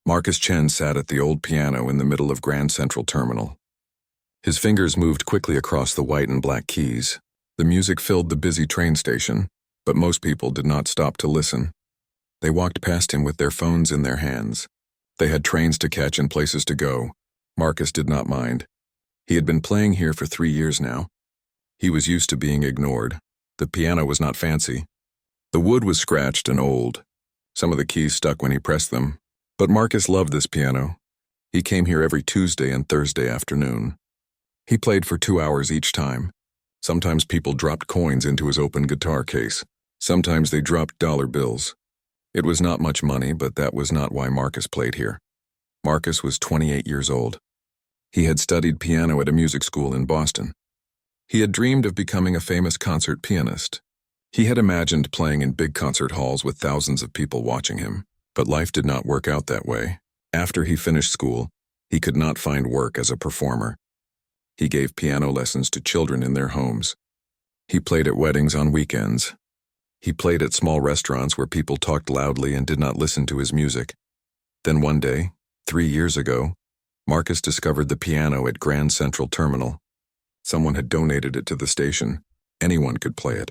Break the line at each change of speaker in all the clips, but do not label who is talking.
Marcus Chen sat at the old piano in the middle of Grand Central Terminal. His fingers moved quickly across the white and black keys. The music filled the busy train station, but most people did not stop to listen. They walked past him with their phones in their hands. They had trains to catch and places to go. Marcus did not mind. He had been playing here for 3 years now. He was used to being ignored. The piano was not fancy. The wood was scratched and old. Some of the keys stuck when he pressed them. But Marcus loved this piano. He came here every Tuesday and Thursday afternoon. He played for 2 hours each time. Sometimes people dropped coins into his open guitar case. Sometimes they dropped dollar bills. It was not much money, but that was not why Marcus played here. Marcus was 28 years old. He had studied piano at a music school in Boston. He had dreamed of becoming a famous concert pianist. He had imagined playing in big concert halls with thousands of people watching him. But life did not work out that way. After he finished school, he could not find work as a performer. He gave piano lessons to children in their homes. He played at weddings on weekends. He played at small restaurants where people talked loudly and did not listen to his music. Then one day, 3 years ago, Marcus discovered the piano at Grand Central Terminal. Someone had donated it to the station. Anyone could play it.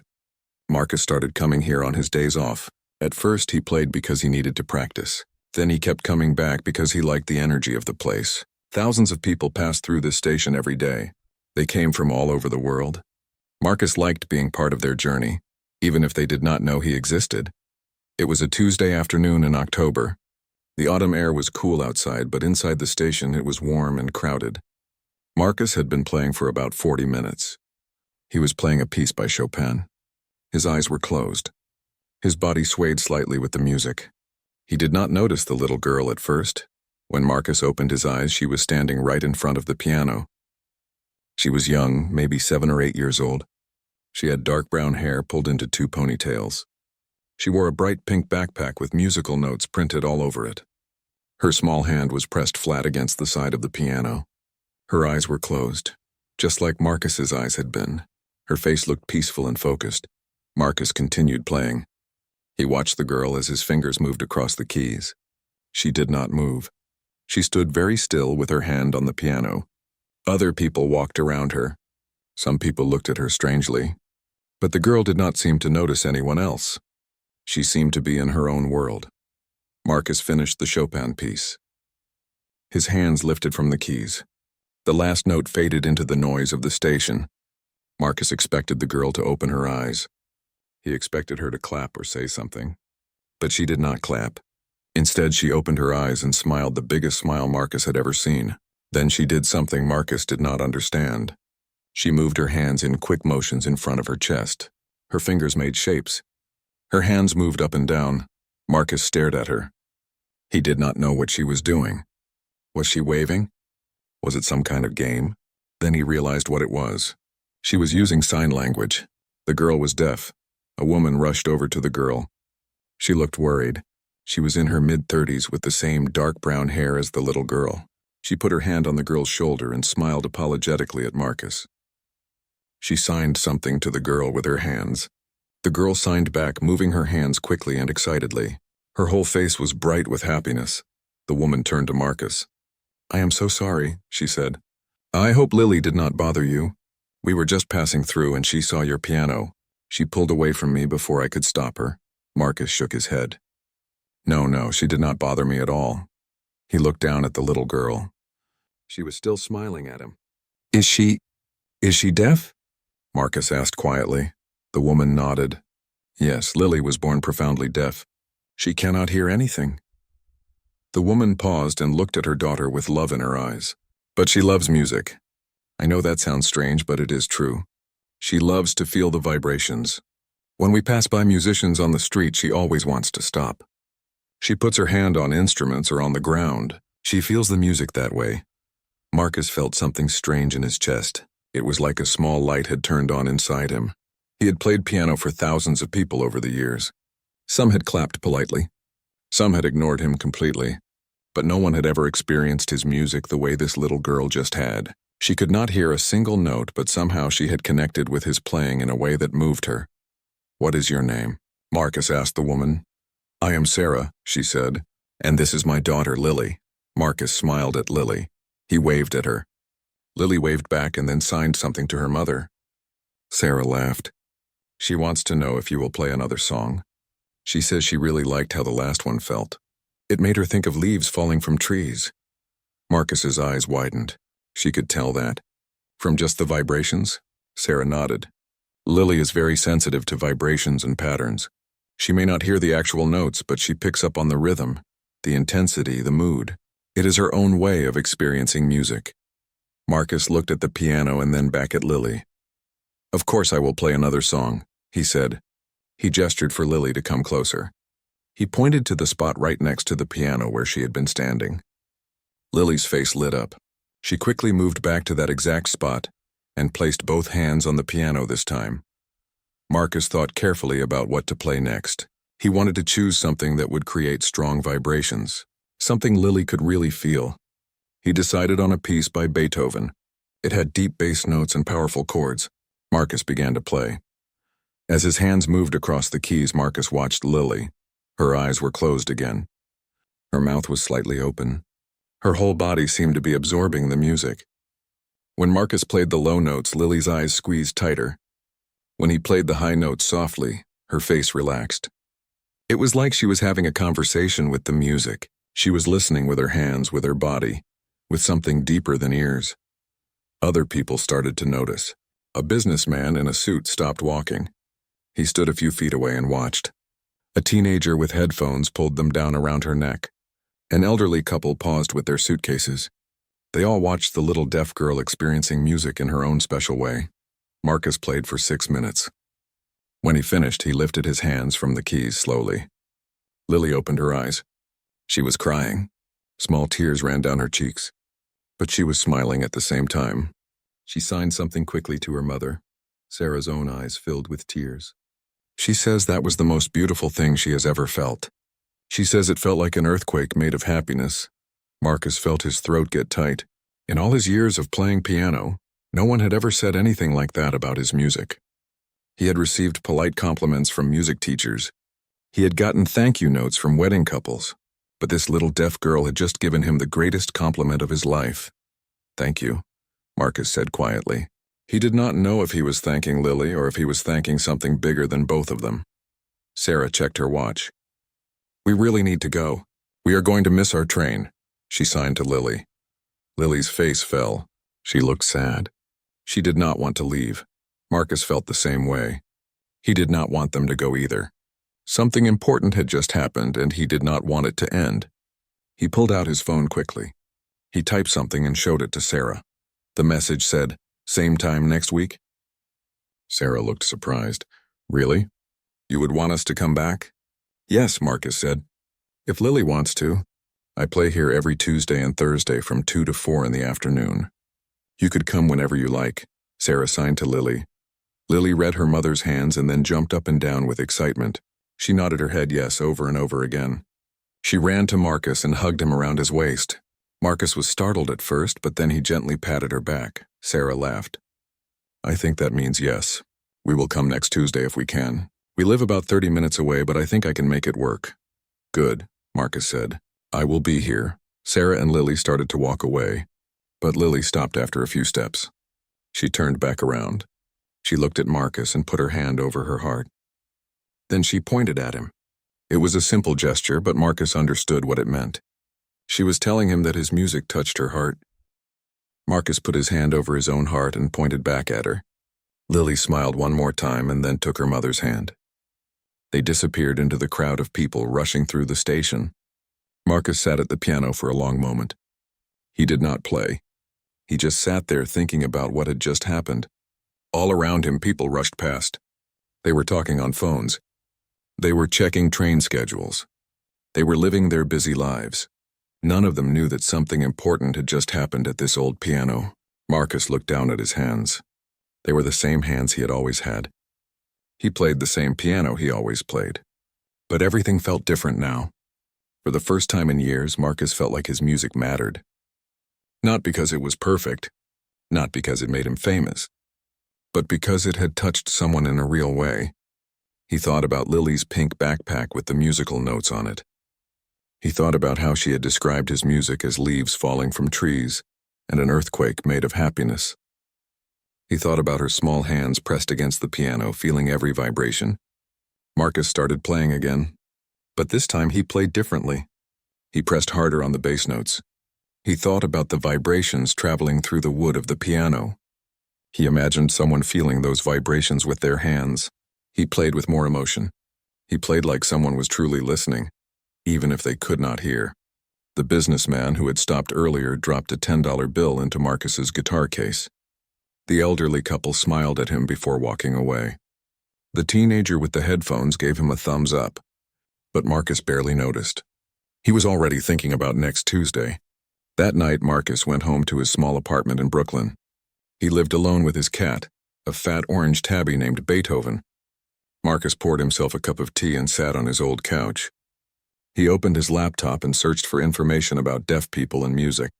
Marcus started coming here on his days off. At first, he played because he needed to practice. Then he kept coming back because he liked the energy of the place. Thousands of people passed through this station every day. They came from all over the world. Marcus liked being part of their journey, even if they did not know he existed. It was a Tuesday afternoon in October. The autumn air was cool outside, but inside the station it was warm and crowded. Marcus had been playing for about 40 minutes. He was playing a piece by Chopin. His eyes were closed. His body swayed slightly with the music. He did not notice the little girl at first. When Marcus opened his eyes, she was standing right in front of the piano. She was young, maybe 7 or 8 years old. She had dark brown hair pulled into 2 ponytails. She wore a bright pink backpack with musical notes printed all over it. Her small hand was pressed flat against the side of the piano. Her eyes were closed, just like Marcus's eyes had been. Her face looked peaceful and focused. Marcus continued playing. He watched the girl as his fingers moved across the keys. She did not move. She stood very still with her hand on the piano. Other people walked around her. Some people looked at her strangely. But the girl did not seem to notice anyone else. She seemed to be in her own world. Marcus finished the Chopin piece. His hands lifted from the keys. The last note faded into the noise of the station. Marcus expected the girl to open her eyes. He expected her to clap or say something. But she did not clap. Instead, she opened her eyes and smiled the biggest smile Marcus had ever seen. Then she did something Marcus did not understand. She moved her hands in quick motions in front of her chest. Her fingers made shapes. Her hands moved up and down. Marcus stared at her. He did not know what she was doing. Was she waving? Was it some kind of game? Then he realized what it was. She was using sign language. The girl was deaf. A woman rushed over to the girl. She looked worried. She was in her mid-30s with the same dark brown hair as the little girl. She put her hand on the girl's shoulder and smiled apologetically at Marcus. She signed something to the girl with her hands. The girl signed back, moving her hands quickly and excitedly. Her whole face was bright with happiness. The woman turned to Marcus. "I am so sorry," she said. "I hope Lily did not bother you. We were just passing through and she saw your piano. She pulled away from me before I could stop her." Marcus shook his head. No, she did not bother me at all." He looked down at the little girl. She was still smiling at him. Is she deaf?" Marcus asked quietly. The woman nodded. "Yes, Lily was born profoundly deaf. She cannot hear anything." The woman paused and looked at her daughter with love in her eyes. "But she loves music. I know that sounds strange, but it is true. She loves to feel the vibrations. When we pass by musicians on the street, she always wants to stop. She puts her hand on instruments or on the ground. She feels the music that way." Marcus felt something strange in his chest. It was like a small light had turned on inside him. He had played piano for thousands of people over the years. Some had clapped politely. Some had ignored him completely. But no one had ever experienced his music the way this little girl just had. She could not hear a single note, but somehow she had connected with his playing in a way that moved her. "What is your name?" Marcus asked the woman. "I am Sarah," she said. "And this is my daughter, Lily." Marcus smiled at Lily. He waved at her. Lily waved back and then signed something to her mother. Sarah laughed. "She wants to know if you will play another song. She says she really liked how the last one felt. It made her think of leaves falling from trees." Marcus's eyes widened. She could tell that. "From just the vibrations?" Sarah nodded. "Lily is very sensitive to vibrations and patterns. She may not hear the actual notes, but she picks up on the rhythm, the intensity, the mood. It is her own way of experiencing music." Marcus looked at the piano and then back at Lily. "Of course I will play another song," he said. He gestured for Lily to come closer. He pointed to the spot right next to the piano where she had been standing. Lily's face lit up. She quickly moved back to that exact spot and placed both hands on the piano this time. Marcus thought carefully about what to play next. He wanted to choose something that would create strong vibrations, something Lily could really feel. He decided on a piece by Beethoven. It had deep bass notes and powerful chords. Marcus began to play. As his hands moved across the keys, Marcus watched Lily. Her eyes were closed again. Her mouth was slightly open. Her whole body seemed to be absorbing the music. When Marcus played the low notes, Lily's eyes squeezed tighter. When he played the high notes softly, her face relaxed. It was like she was having a conversation with the music. She was listening with her hands, with her body, with something deeper than ears. Other people started to notice. A businessman in a suit stopped walking. He stood a few feet away and watched. A teenager with headphones pulled them down around her neck. An elderly couple paused with their suitcases. They all watched the little deaf girl experiencing music in her own special way. Marcus played for 6 minutes. When he finished, he lifted his hands from the keys slowly. Lily opened her eyes. She was crying. Small tears ran down her cheeks. But she was smiling at the same time. She signed something quickly to her mother. Sarah's own eyes filled with tears. She says that was the most beautiful thing she has ever felt. She says it felt like an earthquake made of happiness. Marcus felt his throat get tight. In all his years of playing piano, no one had ever said anything like that about his music. He had received polite compliments from music teachers. He had gotten thank you notes from wedding couples. But this little deaf girl had just given him the greatest compliment of his life. "Thank you," Marcus said quietly. He did not know if he was thanking Lily or if he was thanking something bigger than both of them. Sarah checked her watch. "We really need to go. We are going to miss our train," she signed to Lily. Lily's face fell. She looked sad. She did not want to leave. Marcus felt the same way. He did not want them to go either. Something important had just happened, and he did not want it to end. He pulled out his phone quickly. He typed something and showed it to Sarah. The message said, "Same time next week?" Sarah looked surprised. "Really? You would want us to come back?" "Yes," Marcus said. "If Lily wants to. I play here every Tuesday and Thursday from 2 to 4 in the afternoon. You could come whenever you like," Sarah signed to Lily. Lily read her mother's hands and then jumped up and down with excitement. She nodded her head yes over and over again. She ran to Marcus and hugged him around his waist. Marcus was startled at first, but then he gently patted her back. Sarah laughed. "I think that means yes. We will come next Tuesday if we can. We live about 30 minutes away, but I think I can make it work." "Good," Marcus said. "I will be here." Sarah and Lily started to walk away, but Lily stopped after a few steps. She turned back around. She looked at Marcus and put her hand over her heart. Then she pointed at him. It was a simple gesture, but Marcus understood what it meant. She was telling him that his music touched her heart. Marcus put his hand over his own heart and pointed back at her. Lily smiled one more time and then took her mother's hand. They disappeared into the crowd of people rushing through the station. Marcus sat at the piano for a long moment. He did not play. He just sat there thinking about what had just happened. All around him, people rushed past. They were talking on phones. They were checking train schedules. They were living their busy lives. None of them knew that something important had just happened at this old piano. Marcus looked down at his hands. They were the same hands he had always had. He played the same piano he always played. But everything felt different now. For the first time in years, Marcus felt like his music mattered. Not because it was perfect, not because it made him famous, but because it had touched someone in a real way. He thought about Lily's pink backpack with the musical notes on it. He thought about how she had described his music as leaves falling from trees and an earthquake made of happiness. He thought about her small hands pressed against the piano, feeling every vibration. Marcus started playing again, but this time he played differently. He pressed harder on the bass notes. He thought about the vibrations traveling through the wood of the piano. He imagined someone feeling those vibrations with their hands. He played with more emotion. He played like someone was truly listening, even if they could not hear. The businessman who had stopped earlier dropped a $10 bill into Marcus's guitar case. The elderly couple smiled at him before walking away. The teenager with the headphones gave him a thumbs up, but Marcus barely noticed. He was already thinking about next Tuesday. That night, Marcus went home to his small apartment in Brooklyn. He lived alone with his cat, a fat orange tabby named Beethoven. Marcus poured himself a cup of tea and sat on his old couch. He opened his laptop and searched for information about deaf people and music.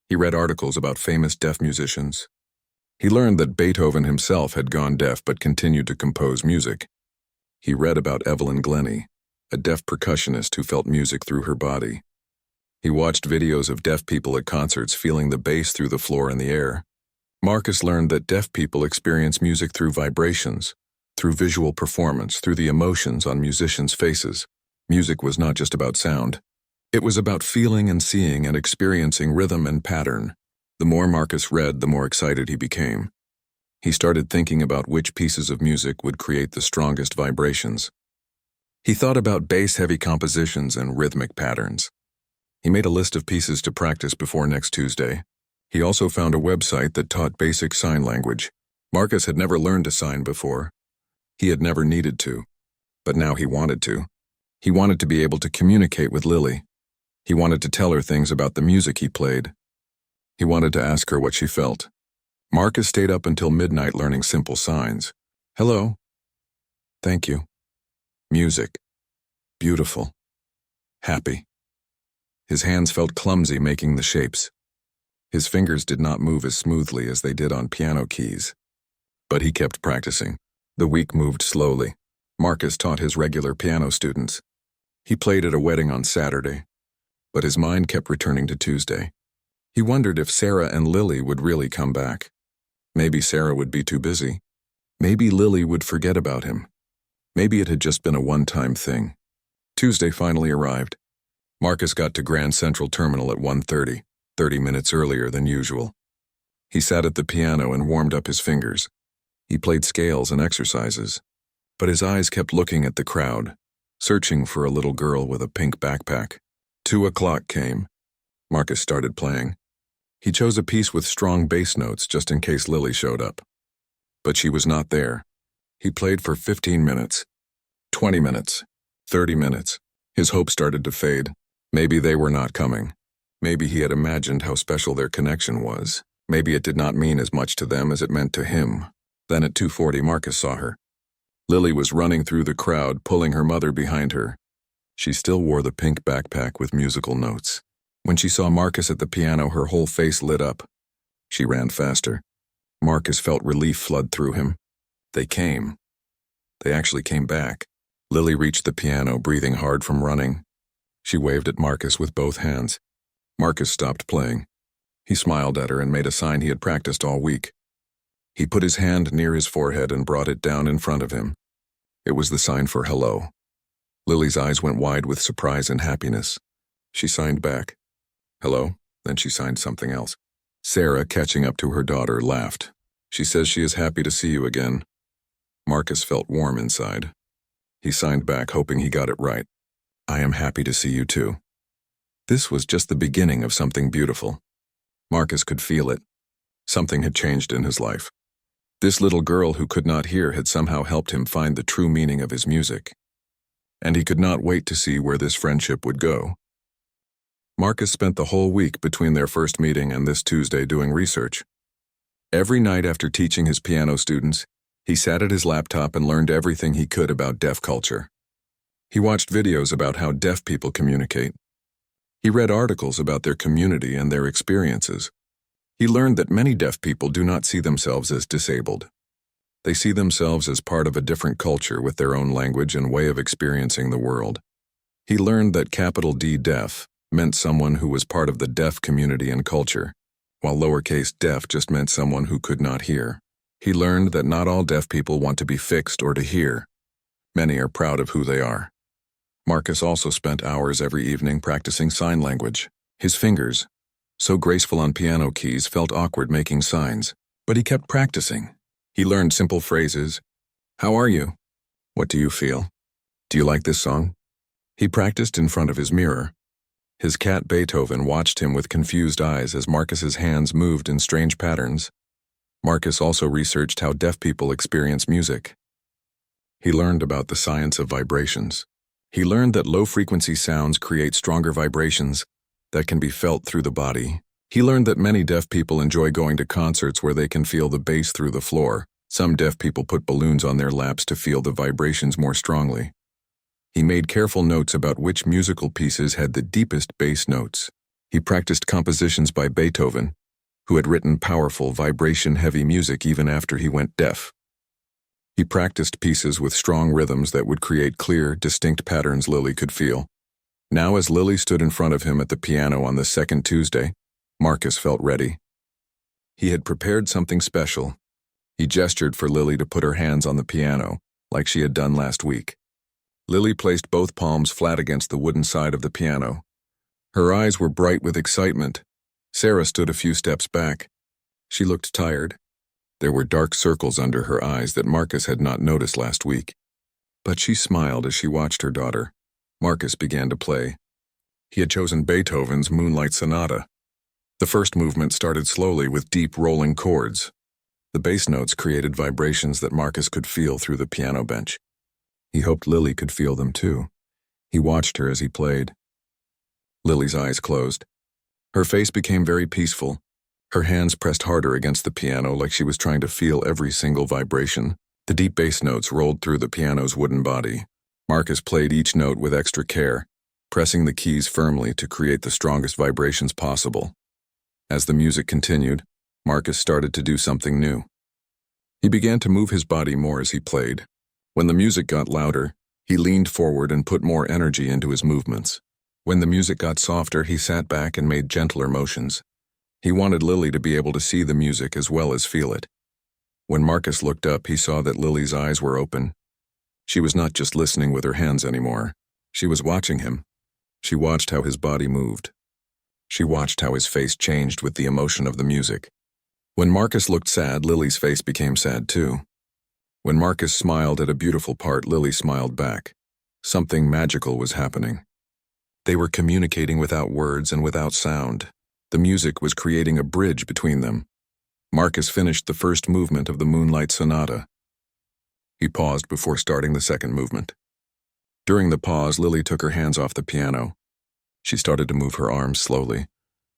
He read articles about famous deaf musicians. He learned that Beethoven himself had gone deaf but continued to compose music. He read about Evelyn Glennie, a deaf percussionist who felt music through her body. He watched videos of deaf people at concerts feeling the bass through the floor and the air. Marcus learned that deaf people experience music through vibrations, through visual performance, through the emotions on musicians' faces. Music was not just about sound. It was about feeling and seeing and experiencing rhythm and pattern. The more Marcus read, the more excited he became. He started thinking about which pieces of music would create the strongest vibrations. He thought about bass-heavy compositions and rhythmic patterns. He made a list of pieces to practice before next Tuesday. He also found a website that taught basic sign language. Marcus had never learned to sign before. He had never needed to, but now he wanted to. He wanted to be able to communicate with Lily. He wanted to tell her things about the music he played. He wanted to ask her what she felt. Marcus stayed up until midnight learning simple signs. Hello. Thank you. Music. Beautiful. Happy. His hands felt clumsy making the shapes. His fingers did not move as smoothly as they did on piano keys. But he kept practicing. The week moved slowly. Marcus taught his regular piano students. He played at a wedding on Saturday, but his mind kept returning to Tuesday. He wondered if Sarah and Lily would really come back. Maybe Sarah would be too busy. Maybe Lily would forget about him. Maybe it had just been a one-time thing. Tuesday finally arrived. Marcus got to Grand Central Terminal at 1:30, 30 minutes earlier than usual. He sat at the piano and warmed up his fingers. He played scales and exercises, but his eyes kept looking at the crowd, searching for a little girl with a pink backpack. 2 o'clock came. Marcus started playing. He chose a piece with strong bass notes just in case Lily showed up. But she was not there. He played for 15 minutes, 20 minutes, 30 minutes. His hope started to fade. Maybe they were not coming. Maybe he had imagined how special their connection was. Maybe it did not mean as much to them as it meant to him. Then at 2:40, Marcus saw her. Lily was running through the crowd, pulling her mother behind her. She still wore the pink backpack with musical notes. When she saw Marcus at the piano, her whole face lit up. She ran faster. Marcus felt relief flood through him. They came. They actually came back. Lily reached the piano, breathing hard from running. She waved at Marcus with both hands. Marcus stopped playing. He smiled at her and made a sign he had practiced all week. He put his hand near his forehead and brought it down in front of him. It was the sign for hello. Lily's eyes went wide with surprise and happiness. She signed back. Hello, then she signed something else. Sarah, catching up to her daughter, laughed. She says she is happy to see you again. Marcus felt warm inside. He signed back, hoping he got it right. I am happy to see you too. This was just the beginning of something beautiful. Marcus could feel it. Something had changed in his life. This little girl who could not hear had somehow helped him find the true meaning of his music. And he could not wait to see where this friendship would go. Marcus spent the whole week between their first meeting and this Tuesday doing research. Every night after teaching his piano students, he sat at his laptop and learned everything he could about deaf culture. He watched videos about how deaf people communicate. He read articles about their community and their experiences. He learned that many deaf people do not see themselves as disabled. They see themselves as part of a different culture with their own language and way of experiencing the world. He learned that capital D deaf meant someone who was part of the deaf community and culture, while lowercase deaf just meant someone who could not hear. He learned that not all deaf people want to be fixed or to hear. Many are proud of who they are. Marcus also spent hours every evening practicing sign language. His fingers, so graceful on piano keys, felt awkward making signs, but he kept practicing. He learned simple phrases. How are you? What do you feel? Do you like this song? He practiced in front of his mirror. His cat Beethoven watched him with confused eyes as Marcus's hands moved in strange patterns. Marcus also researched how deaf people experience music. He learned about the science of vibrations. He learned that low-frequency sounds create stronger vibrations that can be felt through the body. He learned that many deaf people enjoy going to concerts where they can feel the bass through the floor. Some deaf people put balloons on their laps to feel the vibrations more strongly. He made careful notes about which musical pieces had the deepest bass notes. He practiced compositions by Beethoven, who had written powerful, vibration-heavy music even after he went deaf. He practiced pieces with strong rhythms that would create clear, distinct patterns Lily could feel. Now, as Lily stood in front of him at the piano on the second Tuesday, Marcus felt ready. He had prepared something special. He gestured for Lily to put her hands on the piano, like she had done last week. Lily placed both palms flat against the wooden side of the piano. Her eyes were bright with excitement. Sarah stood a few steps back. She looked tired. There were dark circles under her eyes that Marcus had not noticed last week. But she smiled as she watched her daughter. Marcus began to play. He had chosen Beethoven's Moonlight Sonata. The first movement started slowly with deep rolling chords. The bass notes created vibrations that Marcus could feel through the piano bench. He hoped Lily could feel them too. He watched her as he played. Lily's eyes closed. Her face became very peaceful. Her hands pressed harder against the piano like she was trying to feel every single vibration. The deep bass notes rolled through the piano's wooden body. Marcus played each note with extra care, pressing the keys firmly to create the strongest vibrations possible. As the music continued, Marcus started to do something new. He began to move his body more as he played. When the music got louder, he leaned forward and put more energy into his movements. When the music got softer, he sat back and made gentler motions. He wanted Lily to be able to see the music as well as feel it. When Marcus looked up, he saw that Lily's eyes were open. She was not just listening with her hands anymore. She was watching him. She watched how his body moved. She watched how his face changed with the emotion of the music. When Marcus looked sad, Lily's face became sad too. When Marcus smiled at a beautiful part, Lily smiled back. Something magical was happening. They were communicating without words and without sound. The music was creating a bridge between them. Marcus finished the first movement of the Moonlight Sonata. He paused before starting the second movement. During the pause, Lily took her hands off the piano. She started to move her arms slowly,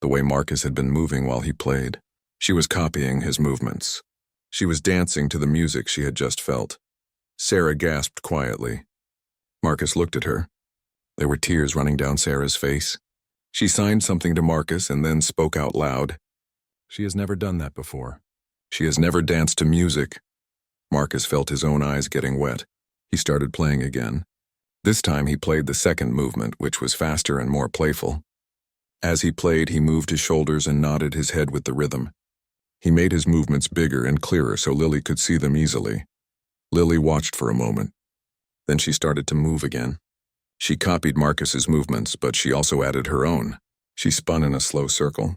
the way Marcus had been moving while he played. She was copying his movements. She was dancing to the music she had just felt. Sarah gasped quietly. Marcus looked at her. There were tears running down Sarah's face. She signed something to Marcus and then spoke out loud. She has never done that before. She has never danced to music. Marcus felt his own eyes getting wet. He started playing again. This time he played the second movement, which was faster and more playful. As he played, he moved his shoulders and nodded his head with the rhythm. He made his movements bigger and clearer so Lily could see them easily. Lily watched for a moment. Then she started to move again. She copied Marcus's movements, but she also added her own. She spun in a slow circle.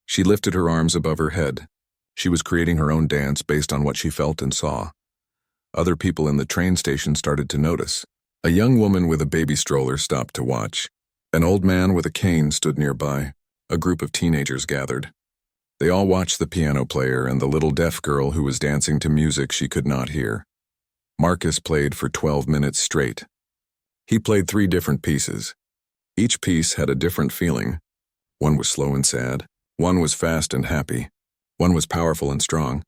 She lifted her arms above her head. She was creating her own dance based on what she felt and saw. Other people in the train station started to notice. A young woman with a baby stroller stopped to watch. An old man with a cane stood nearby. A group of teenagers gathered. They all watched the piano player and the little deaf girl who was dancing to music she could not hear. Marcus played for 12 minutes straight. He played 3 different pieces. Each piece had a different feeling. One was slow and sad. One was fast and happy. One was powerful and strong.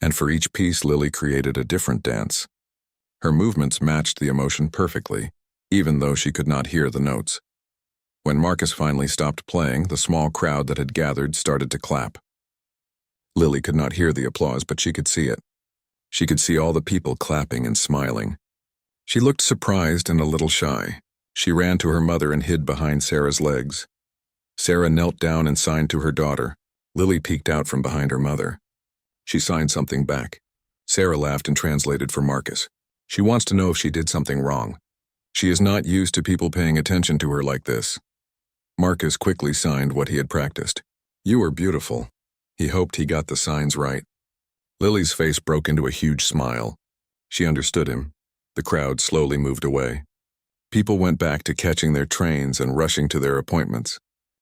And for each piece, Lily created a different dance. Her movements matched the emotion perfectly, even though she could not hear the notes. When Marcus finally stopped playing, the small crowd that had gathered started to clap. Lily could not hear the applause, but she could see it. She could see all the people clapping and smiling. She looked surprised and a little shy. She ran to her mother and hid behind Sarah's legs. Sarah knelt down and signed to her daughter. Lily peeked out from behind her mother. She signed something back. Sarah laughed and translated for Marcus. She wants to know if she did something wrong. She is not used to people paying attention to her like this. Marcus quickly signed what he had practiced. You are beautiful. He hoped he got the signs right. Lily's face broke into a huge smile. She understood him. The crowd slowly moved away. People went back to catching their trains and rushing to their appointments.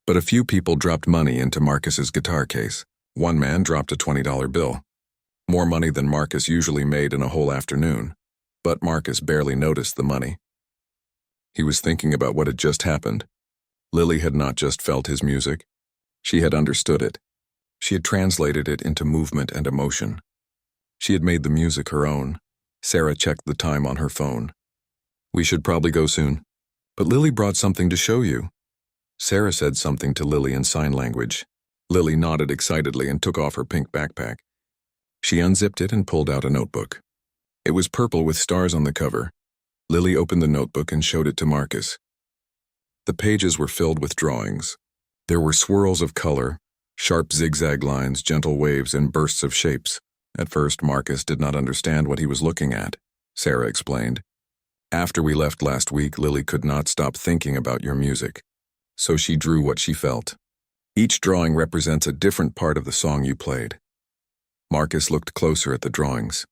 But a few people dropped money into Marcus's guitar case. One man dropped a $20 bill. More money than Marcus usually made in a whole afternoon. But Marcus barely noticed the money. He was thinking about what had just happened. Lily had not just felt his music. She had understood it. She had translated it into movement and emotion. She had made the music her own. Sarah checked the time on her phone. We should probably go soon. But Lily brought something to show you. Sarah said something to Lily in sign language. Lily nodded excitedly and took off her pink backpack. She unzipped it and pulled out a notebook. It was purple with stars on the cover. Lily opened the notebook and showed it to Marcus. The pages were filled with drawings. There were swirls of color, sharp zigzag lines, gentle waves, and bursts of shapes. At first, Marcus did not understand what he was looking at. Sarah explained. After we left last week, Lily could not stop thinking about your music. So she drew what she felt. Each drawing represents a different part of the song you played. Marcus looked closer at the drawings.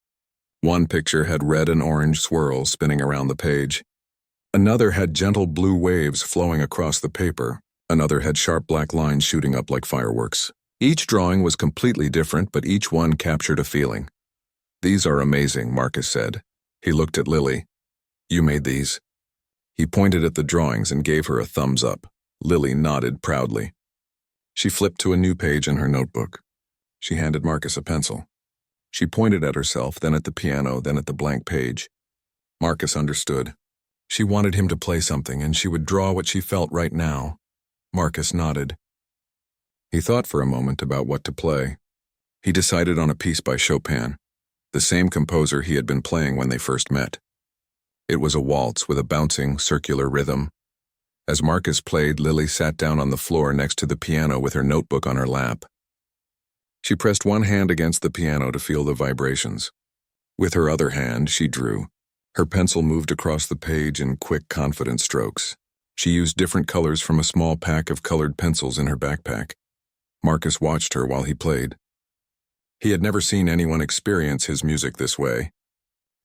One picture had red and orange swirls spinning around the page. Another had gentle blue waves flowing across the paper. Another had sharp black lines shooting up like fireworks. Each drawing was completely different, but each one captured a feeling. These are amazing, Marcus said. He looked at Lily. You made these? He pointed at the drawings and gave her a thumbs up. Lily nodded proudly. She flipped to a new page in her notebook. She handed Marcus a pencil. She pointed at herself, then at the piano, then at the blank page. Marcus understood. She wanted him to play something, and she would draw what she felt right now. Marcus nodded. He thought for a moment about what to play. He decided on a piece by Chopin, the same composer he had been playing when they first met. It was a waltz with a bouncing, circular rhythm. As Marcus played, Lily sat down on the floor next to the piano with her notebook on her lap. She pressed one hand against the piano to feel the vibrations. With her other hand, she drew. Her pencil moved across the page in quick, confident strokes. She used different colors from a small pack of colored pencils in her backpack. Marcus watched her while he played. He had never seen anyone experience his music this way.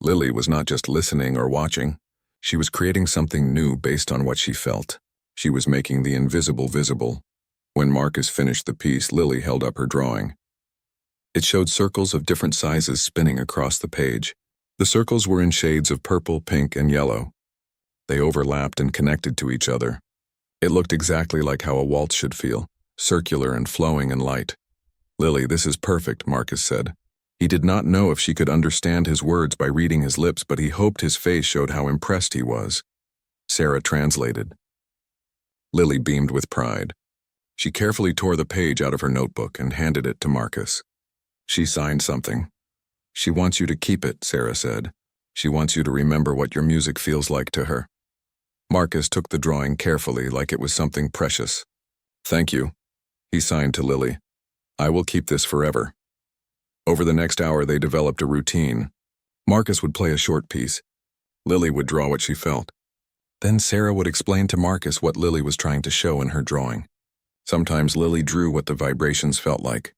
Lily was not just listening or watching. She was creating something new based on what she felt. She was making the invisible visible. When Marcus finished the piece, Lily held up her drawing. It showed circles of different sizes spinning across the page. The circles were in shades of purple, pink, and yellow. They overlapped and connected to each other. It looked exactly like how a waltz should feel, circular and flowing and light. Lily, this is perfect, Marcus said. He did not know if she could understand his words by reading his lips, but he hoped his face showed how impressed he was. Sarah translated. Lily beamed with pride. She carefully tore the page out of her notebook and handed it to Marcus. She signed something. She wants you to keep it, Sarah said. She wants you to remember what your music feels like to her. Marcus took the drawing carefully, like it was something precious. Thank you, he signed to Lily. I will keep this forever. Over the next hour, they developed a routine. Marcus would play a short piece. Lily would draw what she felt. Then Sarah would explain to Marcus what Lily was trying to show in her drawing. Sometimes Lily drew what the vibrations felt like,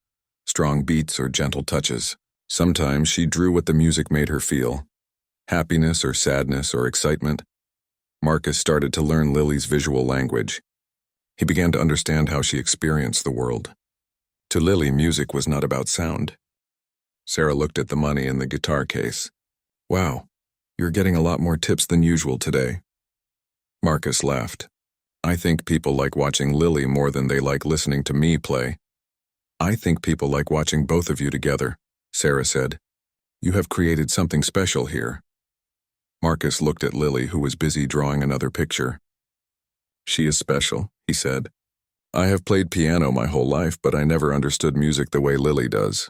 strong beats or gentle touches. Sometimes she drew what the music made her feel, happiness or sadness or excitement. Marcus started to learn Lily's visual language. He began to understand how she experienced the world. To Lily, music was not about sound. Sarah looked at the money in the guitar case. Wow, you're getting a lot more tips than usual today. Marcus laughed. I think people like watching Lily more than they like listening to me play. I think people like watching both of you together, Sarah said. You have created something special here. Marcus looked at Lily, who was busy drawing another picture. She is special, he said. I have played piano my whole life, but I never understood music the way Lily does.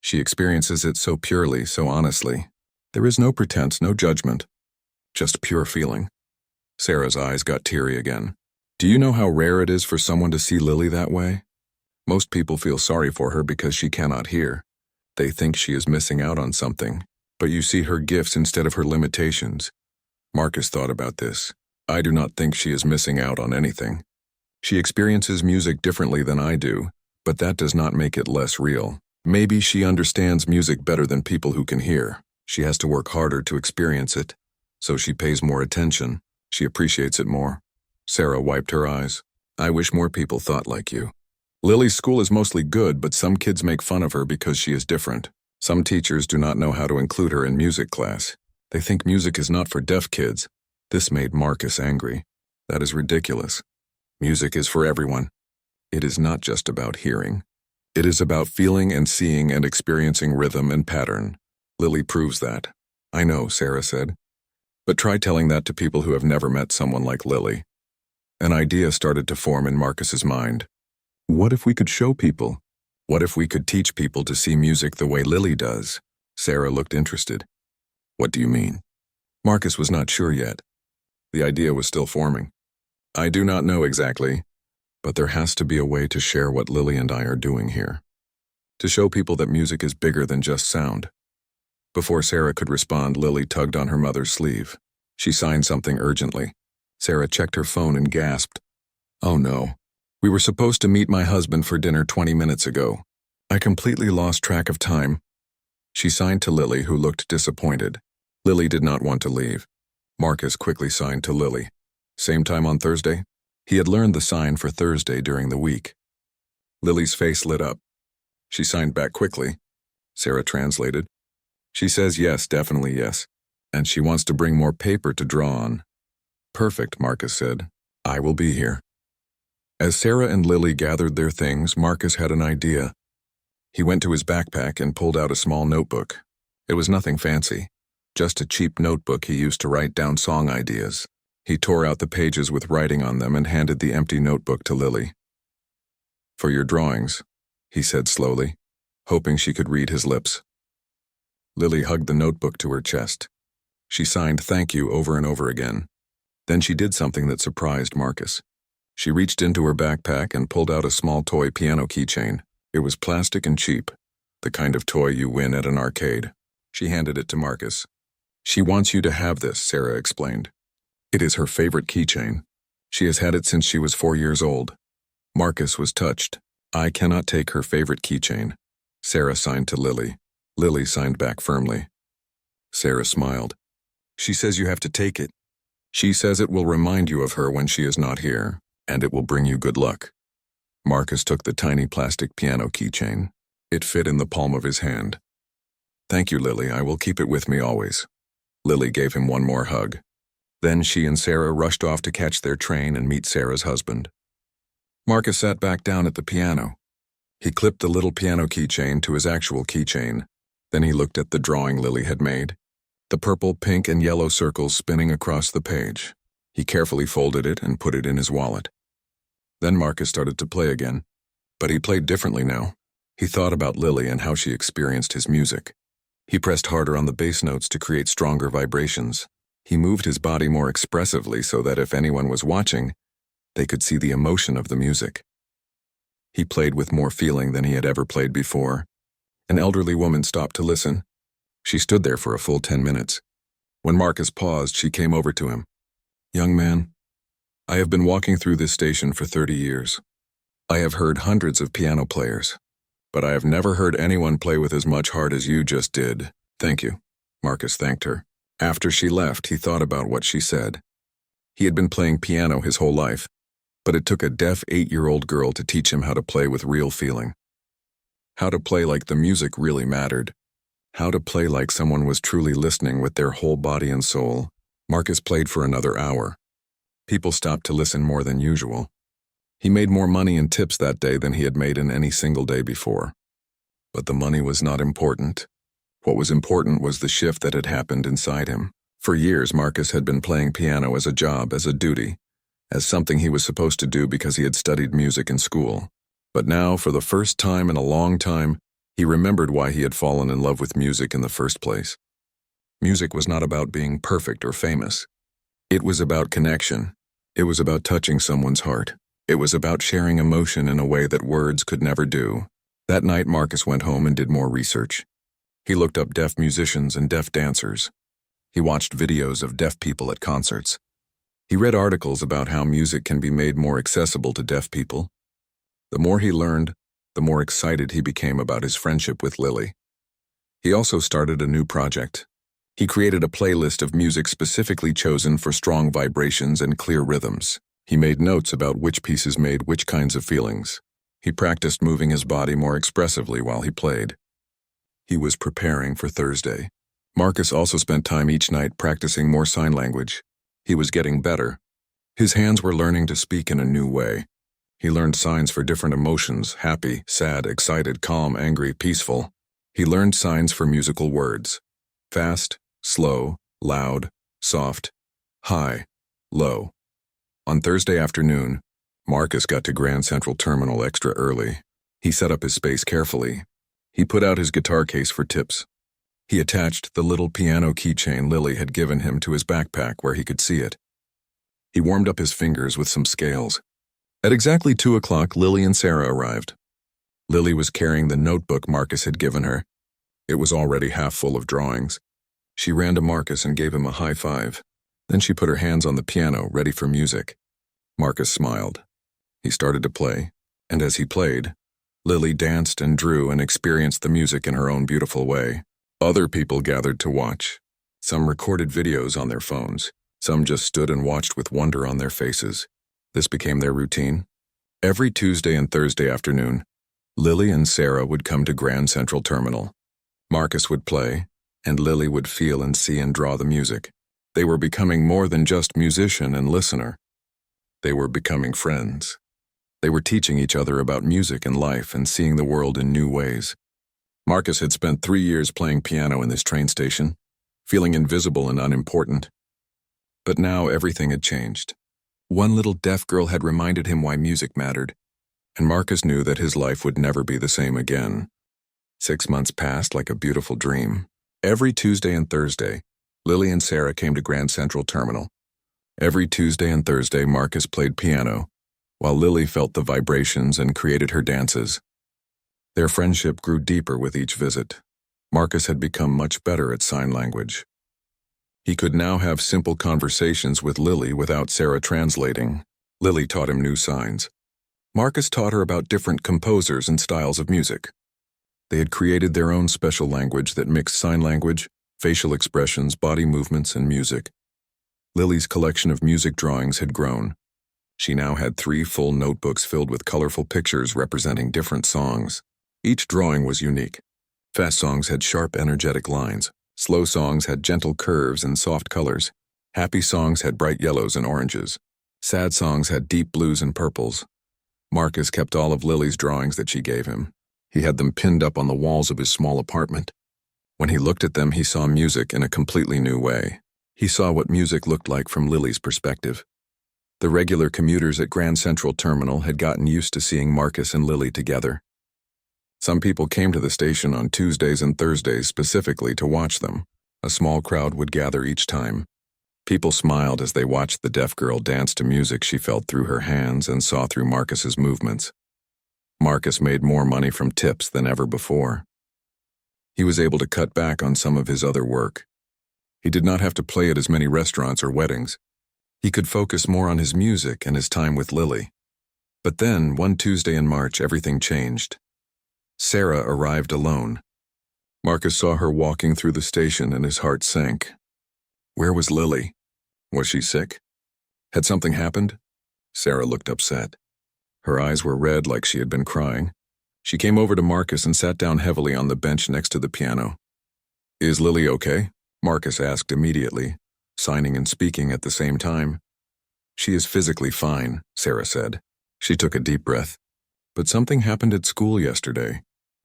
She experiences it so purely, so honestly. There is no pretense, no judgment, just pure feeling. Sarah's eyes got teary again. Do you know how rare it is for someone to see Lily that way? Most people feel sorry for her because she cannot hear. They think she is missing out on something, but you see her gifts instead of her limitations. Marcus thought about this. I do not think she is missing out on anything. She experiences music differently than I do, but that does not make it less real. Maybe she understands music better than people who can hear. She has to work harder to experience it, so she pays more attention. She appreciates it more. Sarah wiped her eyes. I wish more people thought like you. Lily's school is mostly good, but some kids make fun of her because she is different. Some teachers do not know how to include her in music class. They think music is not for deaf kids. This made Marcus angry. That is ridiculous. Music is for everyone. It is not just about hearing. It is about feeling and seeing and experiencing rhythm and pattern. Lily proves that. I know, Sarah said. But try telling that to people who have never met someone like Lily. An idea started to form in Marcus's mind. What if we could show people? What if we could teach people to see music the way Lily does? Sarah looked interested. What do you mean? Marcus was not sure yet. The idea was still forming. I do not know exactly, but there has to be a way to share what Lily and I are doing here. To show people that music is bigger than just sound. Before Sarah could respond, Lily tugged on her mother's sleeve. She signed something urgently. Sarah checked her phone and gasped. Oh no. We were supposed to meet my husband for dinner 20 minutes ago. I completely lost track of time. She signed to Lily, who looked disappointed. Lily did not want to leave. Marcus quickly signed to Lily. Same time on Thursday? He had learned the sign for Thursday during the week. Lily's face lit up. She signed back quickly. Sarah translated. She says yes, definitely yes. And she wants to bring more paper to draw on. Perfect, Marcus said. I will be here. As Sarah and Lily gathered their things, Marcus had an idea. He went to his backpack and pulled out a small notebook. It was nothing fancy, just a cheap notebook he used to write down song ideas. He tore out the pages with writing on them and handed the empty notebook to Lily. For your drawings, he said slowly, hoping she could read his lips. Lily hugged the notebook to her chest. She signed thank you over and over again. Then she did something that surprised Marcus. She reached into her backpack and pulled out a small toy piano keychain. It was plastic and cheap, the kind of toy you win at an arcade. She handed it to Marcus. She wants you to have this, Sarah explained. It is her favorite keychain. She has had it since she was 4 years old. Marcus was touched. I cannot take her favorite keychain. Sarah signed to Lily. Lily signed back firmly. Sarah smiled. She says you have to take it. She says it will remind you of her when she is not here, and it will bring you good luck. Marcus took the tiny plastic piano keychain. It fit in the palm of his hand. Thank you, Lily. I will keep it with me always. Lily gave him one more hug. Then she and Sarah rushed off to catch their train and meet Sarah's husband. Marcus sat back down at the piano. He clipped the little piano keychain to his actual keychain. Then he looked at the drawing Lily had made. The purple, pink, and yellow circles spinning across the page. He carefully folded it and put it in his wallet. Then Marcus started to play again. But he played differently now. He thought about Lily and how she experienced his music. He pressed harder on the bass notes to create stronger vibrations. He moved his body more expressively so that if anyone was watching, they could see the emotion of the music. He played with more feeling than he had ever played before. An elderly woman stopped to listen. She stood there for a full 10 minutes. When Marcus paused, she came over to him. Young man, I have been walking through this station for 30 years. I have heard hundreds of piano players, but I have never heard anyone play with as much heart as you just did. Thank you. Marcus thanked her. After she left, he thought about what she said. He had been playing piano his whole life, but it took a deaf 8-year-old girl to teach him how to play with real feeling. How to play like the music really mattered. How to play like someone was truly listening with their whole body and soul. Marcus played for another hour. People stopped to listen more than usual. He made more money in tips that day than he had made in any single day before. But the money was not important. What was important was the shift that had happened inside him. For years, Marcus had been playing piano as a job, as a duty, as something he was supposed to do because he had studied music in school. But now, for the first time in a long time, he remembered why he had fallen in love with music in the first place. Music was not about being perfect or famous. It was about connection. It was about touching someone's heart. It was about sharing emotion in a way that words could never do. That night, Marcus went home and did more research. He looked up deaf musicians and deaf dancers. He watched videos of deaf people at concerts. He read articles about how music can be made more accessible to deaf people. The more he learned, the more excited he became about his friendship with Lily. He also started a new project. He created a playlist of music specifically chosen for strong vibrations and clear rhythms. He made notes about which pieces made which kinds of feelings. He practiced moving his body more expressively while he played. He was preparing for Thursday. Marcus also spent time each night practicing more sign language. He was getting better. His hands were learning to speak in a new way. He learned signs for different emotions: happy, sad, excited, calm, angry, peaceful. He learned signs for musical words: fast, slow, loud, soft, high, low. On Thursday afternoon, Marcus got to Grand Central Terminal extra early. He set up his space carefully. He put out his guitar case for tips. He attached the little piano keychain Lily had given him to his backpack where he could see it. He warmed up his fingers with some scales. At exactly 2 o'clock, Lily and Sarah arrived. Lily was carrying the notebook Marcus had given her. It was already half full of drawings. She ran to Marcus and gave him a high five. Then she put her hands on the piano, ready for music. Marcus smiled. He started to play, and as he played, Lily danced and drew and experienced the music in her own beautiful way. Other people gathered to watch. Some recorded videos on their phones. Some just stood and watched with wonder on their faces. This became their routine. Every Tuesday and Thursday afternoon, Lily and Sarah would come to Grand Central Terminal. Marcus would play, and Lily would feel and see and draw the music. They were becoming more than just musician and listener. They were becoming friends. They were teaching each other about music and life and seeing the world in new ways. Marcus had spent 3 years playing piano in this train station, feeling invisible and unimportant. But now everything had changed. One little deaf girl had reminded him why music mattered, and Marcus knew that his life would never be the same again. 6 months passed like a beautiful dream. Every Tuesday and Thursday, Lily and Sarah came to Grand Central Terminal. Every Tuesday and Thursday, Marcus played piano, while Lily felt the vibrations and created her dances. Their friendship grew deeper with each visit. Marcus had become much better at sign language. He could now have simple conversations with Lily without Sarah translating. Lily taught him new signs. Marcus taught her about different composers and styles of music. They had created their own special language that mixed sign language, facial expressions, body movements, and music. Lily's collection of music drawings had grown. She now had 3 full notebooks filled with colorful pictures representing different songs. Each drawing was unique. Fast songs had sharp, energetic lines. Slow songs had gentle curves and soft colors. Happy songs had bright yellows and oranges. Sad songs had deep blues and purples. Marcus kept all of Lily's drawings that she gave him. He had them pinned up on the walls of his small apartment. When he looked at them, he saw music in a completely new way. He saw what music looked like from Lily's perspective. The regular commuters at Grand Central Terminal had gotten used to seeing Marcus and Lily together. Some people came to the station on Tuesdays and Thursdays specifically to watch them. A small crowd would gather each time. People smiled as they watched the deaf girl dance to music she felt through her hands and saw through Marcus's movements. Marcus made more money from tips than ever before. He was able to cut back on some of his other work. He did not have to play at as many restaurants or weddings. He could focus more on his music and his time with Lily. But then, one Tuesday in March, everything changed. Sarah arrived alone. Marcus saw her walking through the station and his heart sank. Where was Lily? Was she sick? Had something happened? Sarah looked upset. Her eyes were red like she had been crying. She came over to Marcus and sat down heavily on the bench next to the piano. Is Lily okay? Marcus asked immediately, signing and speaking at the same time. She is physically fine, Sarah said. She took a deep breath. But something happened at school yesterday.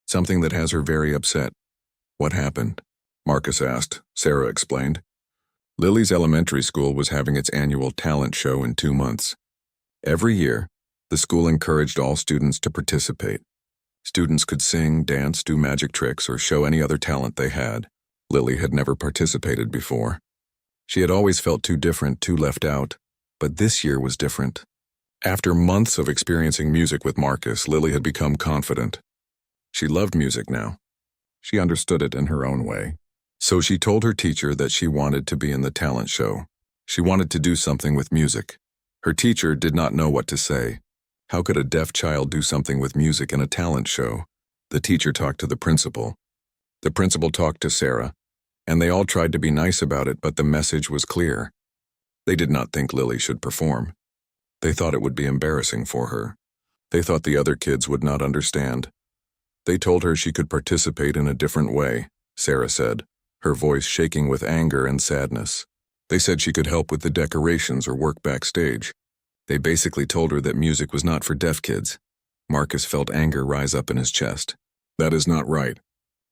Something that has her very upset. What happened? Marcus asked. Sarah explained. Lily's elementary school was having its annual talent show in 2 months. Every year, the school encouraged all students to participate. Students could sing, dance, do magic tricks, or show any other talent they had. Lily had never participated before. She had always felt too different, too left out, but this year was different. After months of experiencing music with Marcus, Lily had become confident. She loved music now. She understood it in her own way. So she told her teacher that she wanted to be in the talent show. She wanted to do something with music. Her teacher did not know what to say. How could a deaf child do something with music in a talent show? The teacher talked to the principal. The principal talked to Sarah, and they all tried to be nice about it, but the message was clear. They did not think Lily should perform. They thought it would be embarrassing for her. They thought the other kids would not understand. They told her she could participate in a different way, Sarah said, her voice shaking with anger and sadness. They said she could help with the decorations or work backstage. They basically told her that music was not for deaf kids. Marcus felt anger rise up in his chest. That is not right.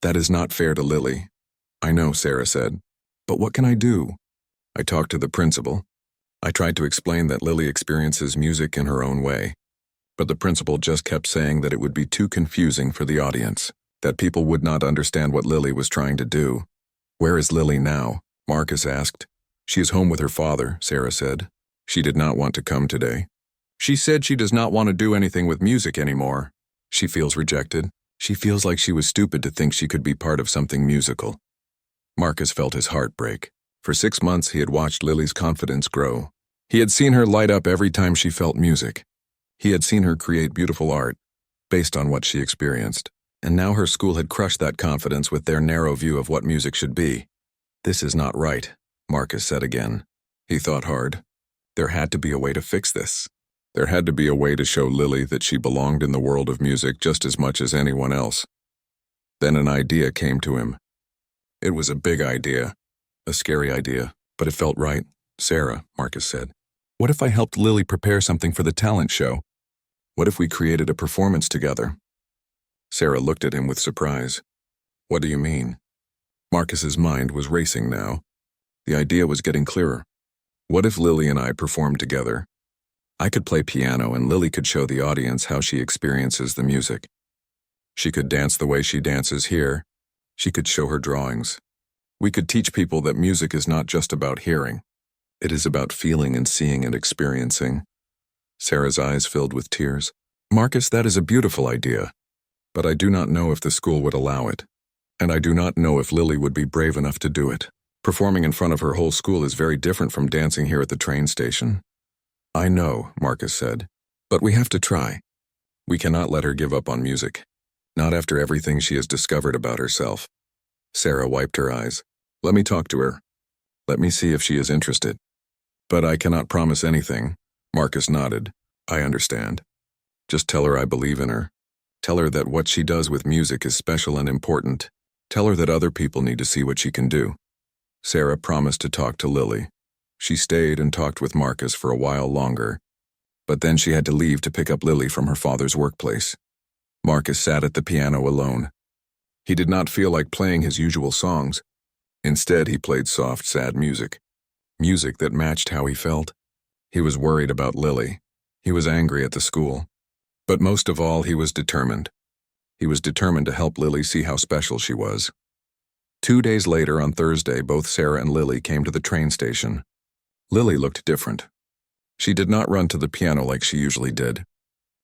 That is not fair to Lily. I know, Sarah said. But what can I do? I talked to the principal. I tried to explain that Lily experiences music in her own way. But the principal just kept saying that it would be too confusing for the audience, that people would not understand what Lily was trying to do. Where is Lily now? Marcus asked. She is home with her father, Sarah said. She did not want to come today. She said she does not want to do anything with music anymore. She feels rejected. She feels like she was stupid to think she could be part of something musical. Marcus felt his heart break. For 6 months he had watched Lily's confidence grow. He had seen her light up every time she felt music. He had seen her create beautiful art, based on what she experienced. And now her school had crushed that confidence with their narrow view of what music should be. This is not right, Marcus said again. He thought hard. There had to be a way to fix this. There had to be a way to show Lily that she belonged in the world of music just as much as anyone else. Then an idea came to him. It was a big idea, a scary idea, but it felt right. Sarah, Marcus said, what if I helped Lily prepare something for the talent show? What if we created a performance together? Sarah looked at him with surprise. What do you mean? Marcus's mind was racing now. The idea was getting clearer. What if Lily and I performed together? I could play piano and Lily could show the audience how she experiences the music. She could dance the way she dances here. She could show her drawings. We could teach people that music is not just about hearing. It is about feeling and seeing and experiencing. Sarah's eyes filled with tears. Marcus, that is a beautiful idea. But I do not know if the school would allow it. And I do not know if Lily would be brave enough to do it. Performing in front of her whole school is very different from dancing here at the train station. I know, Marcus said, but we have to try. We cannot let her give up on music. Not after everything she has discovered about herself. Sarah wiped her eyes. Let me talk to her. Let me see if she is interested. But I cannot promise anything. Marcus nodded. I understand. Just tell her I believe in her. Tell her that what she does with music is special and important. Tell her that other people need to see what she can do. Sarah promised to talk to Lily. She stayed and talked with Marcus for a while longer, but then she had to leave to pick up Lily from her father's workplace. Marcus sat at the piano alone. He did not feel like playing his usual songs. Instead, he played soft, sad music. Music that matched how he felt. He was worried about Lily. He was angry at the school. But most of all, he was determined. He was determined to help Lily see how special she was. 2 days later, on Thursday, both Sarah and Lily came to the train station. Lily looked different. She did not run to the piano like she usually did.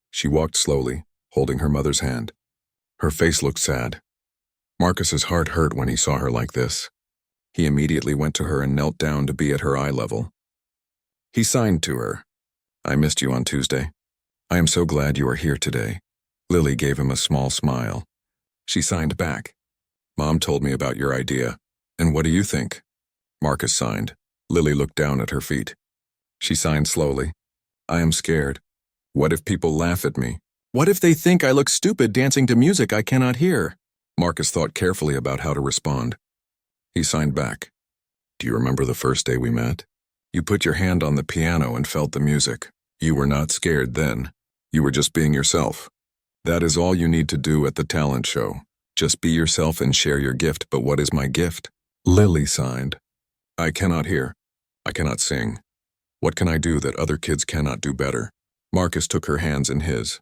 She walked slowly, holding her mother's hand. Her face looked sad. Marcus's heart hurt when he saw her like this. He immediately went to her and knelt down to be at her eye level. He signed to her. I missed you on Tuesday. I am so glad you are here today. Lily gave him a small smile. She signed back. Mom told me about your idea. And what do you think? Marcus signed. Lily looked down at her feet. She signed slowly. I am scared. What if people laugh at me? What if they think I look stupid dancing to music I cannot hear? Marcus thought carefully about how to respond. He signed back. Do you remember the first day we met? You put your hand on the piano and felt the music. You were not scared then. You were just being yourself. That is all you need to do at the talent show. Just be yourself and share your gift. But what is my gift? Lily signed. I cannot hear. I cannot sing. What can I do that other kids cannot do better? Marcus took her hands in his.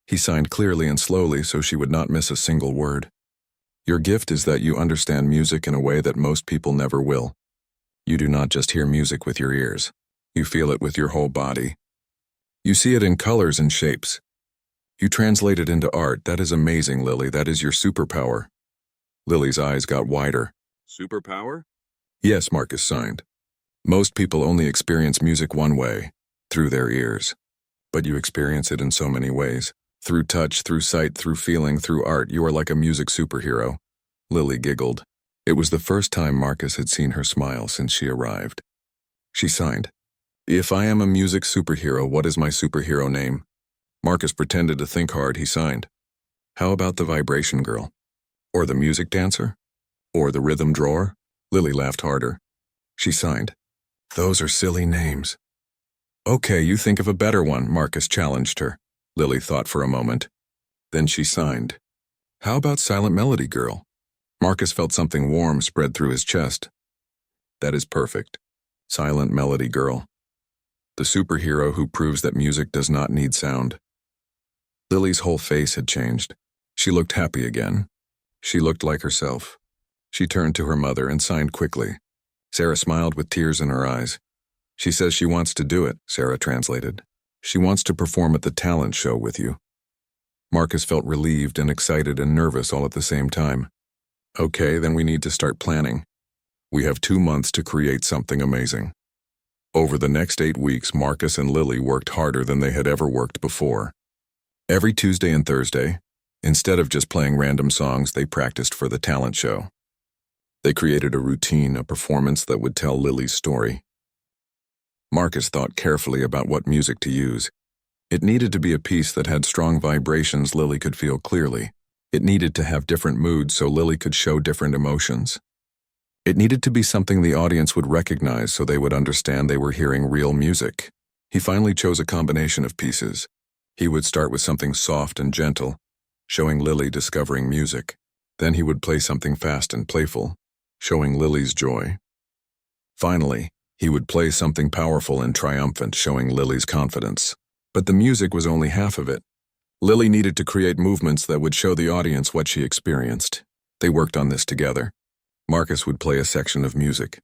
He signed clearly and slowly so she would not miss a single word. Your gift is that you understand music in a way that most people never will. You do not just hear music with your ears. You feel it with your whole body. You see it in colors and shapes. You translate it into art. That is amazing, Lily. That is your superpower. Lily's eyes got wider. Superpower? Yes, Marcus signed. Most people only experience music one way, through their ears. But you experience it in so many ways. Through touch, through sight, through feeling, through art. You are like a music superhero. Lily giggled. It was the first time Marcus had seen her smile since she arrived. She signed. If I am a music superhero, what is my superhero name? Marcus pretended to think hard. He signed. How about the vibration girl? Or the music dancer? Or the rhythm drawer? Lily laughed harder. She signed. Those are silly names. Okay, you think of a better one, Marcus challenged her. Lily thought for a moment. Then she signed. How about Silent Melody Girl? Marcus felt something warm spread through his chest. That is perfect. Silent Melody Girl. The superhero who proves that music does not need sound. Lily's whole face had changed. She looked happy again. She looked like herself. She turned to her mother and signed quickly. Sarah smiled with tears in her eyes. She says she wants to do it, Sarah translated. She wants to perform at the talent show with you. Marcus felt relieved and excited and nervous all at the same time. Okay, then we need to start planning. We have 2 months to create something amazing. Over the next 8 weeks, Marcus and Lily worked harder than they had ever worked before. Every Tuesday and Thursday, instead of just playing random songs, they practiced for the talent show. They created a routine, a performance that would tell Lily's story. Marcus thought carefully about what music to use. It needed to be a piece that had strong vibrations Lily could feel clearly. It needed to have different moods so Lily could show different emotions. It needed to be something the audience would recognize so they would understand they were hearing real music. He finally chose a combination of pieces. He would start with something soft and gentle, showing Lily discovering music. Then he would play something fast and playful, showing Lily's joy. Finally, he would play something powerful and triumphant, showing Lily's confidence. But the music was only half of it. Lily needed to create movements that would show the audience what she experienced. They worked on this together. Marcus would play a section of music.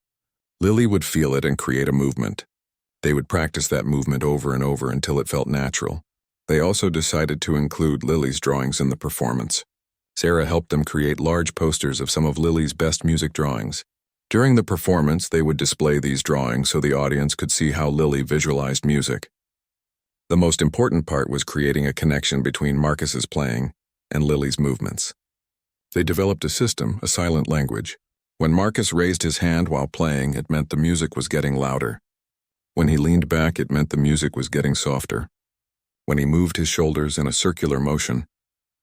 Lily would feel it and create a movement. They would practice that movement over and over until it felt natural. They also decided to include Lily's drawings in the performance. Sarah helped them create large posters of some of Lily's best music drawings. During the performance, they would display these drawings so the audience could see how Lily visualized music. The most important part was creating a connection between Marcus's playing and Lily's movements. They developed a system, a silent language. When Marcus raised his hand while playing, it meant the music was getting louder. When he leaned back, it meant the music was getting softer. When he moved his shoulders in a circular motion,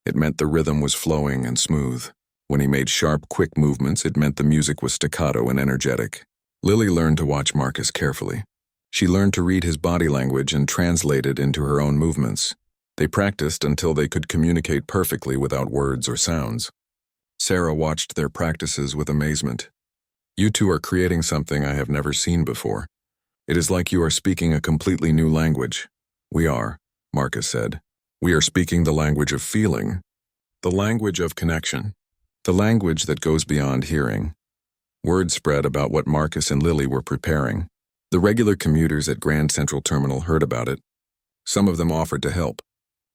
it meant the rhythm was flowing and smooth. When he made sharp, quick movements, it meant the music was staccato and energetic. Lily learned to watch Marcus carefully. She learned to read his body language and translate it into her own movements. They practiced until they could communicate perfectly without words or sounds. Sarah watched their practices with amazement. You two are creating something I have never seen before. It is like you are speaking a completely new language. We are, Marcus said. We are speaking the language of feeling, the language of connection, the language that goes beyond hearing. Word spread about what Marcus and Lily were preparing. The regular commuters at Grand Central Terminal heard about it. Some of them offered to help.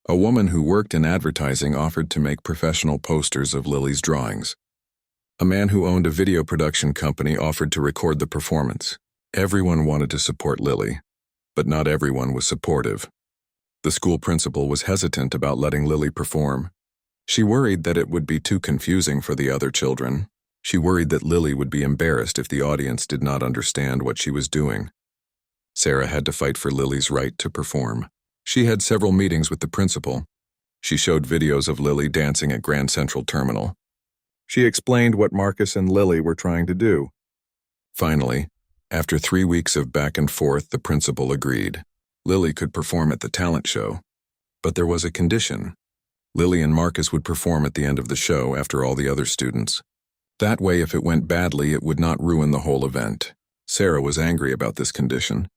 A woman who worked in advertising offered to make professional posters of Lily's drawings. A man who owned a video production company offered to record the performance. Everyone wanted to support Lily, but not everyone was supportive. The school principal was hesitant about letting Lily perform. She worried that it would be too confusing for the other children. She worried that Lily would be embarrassed if the audience did not understand what she was doing. Sarah had to fight for Lily's right to perform. She had several meetings with the principal. She showed videos of Lily dancing at Grand Central Terminal. She explained what Marcus and Lily were trying to do. Finally, after 3 weeks of back and forth, the principal agreed. Lily could perform at the talent show. But there was a condition. Lily and Marcus would perform at the end of the show after all the other students. That way, if it went badly, it would not ruin the whole event. Sarah was angry about this condition.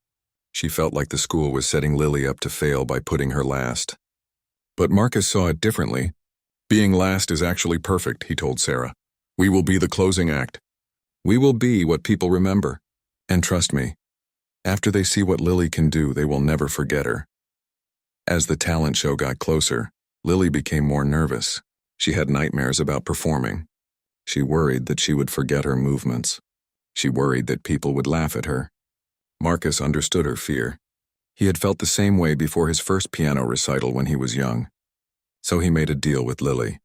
She felt like the school was setting Lily up to fail by putting her last. But Marcus saw it differently. Being last is actually perfect, he told Sarah. We will be the closing act. We will be what people remember. And trust me, after they see what Lily can do, they will never forget her. As the talent show got closer, Lily became more nervous. She had nightmares about performing. She worried that she would forget her movements. She worried that people would laugh at her. Marcus understood her fear. He had felt the same way before his first piano recital when he was young. So he made a deal with Lily.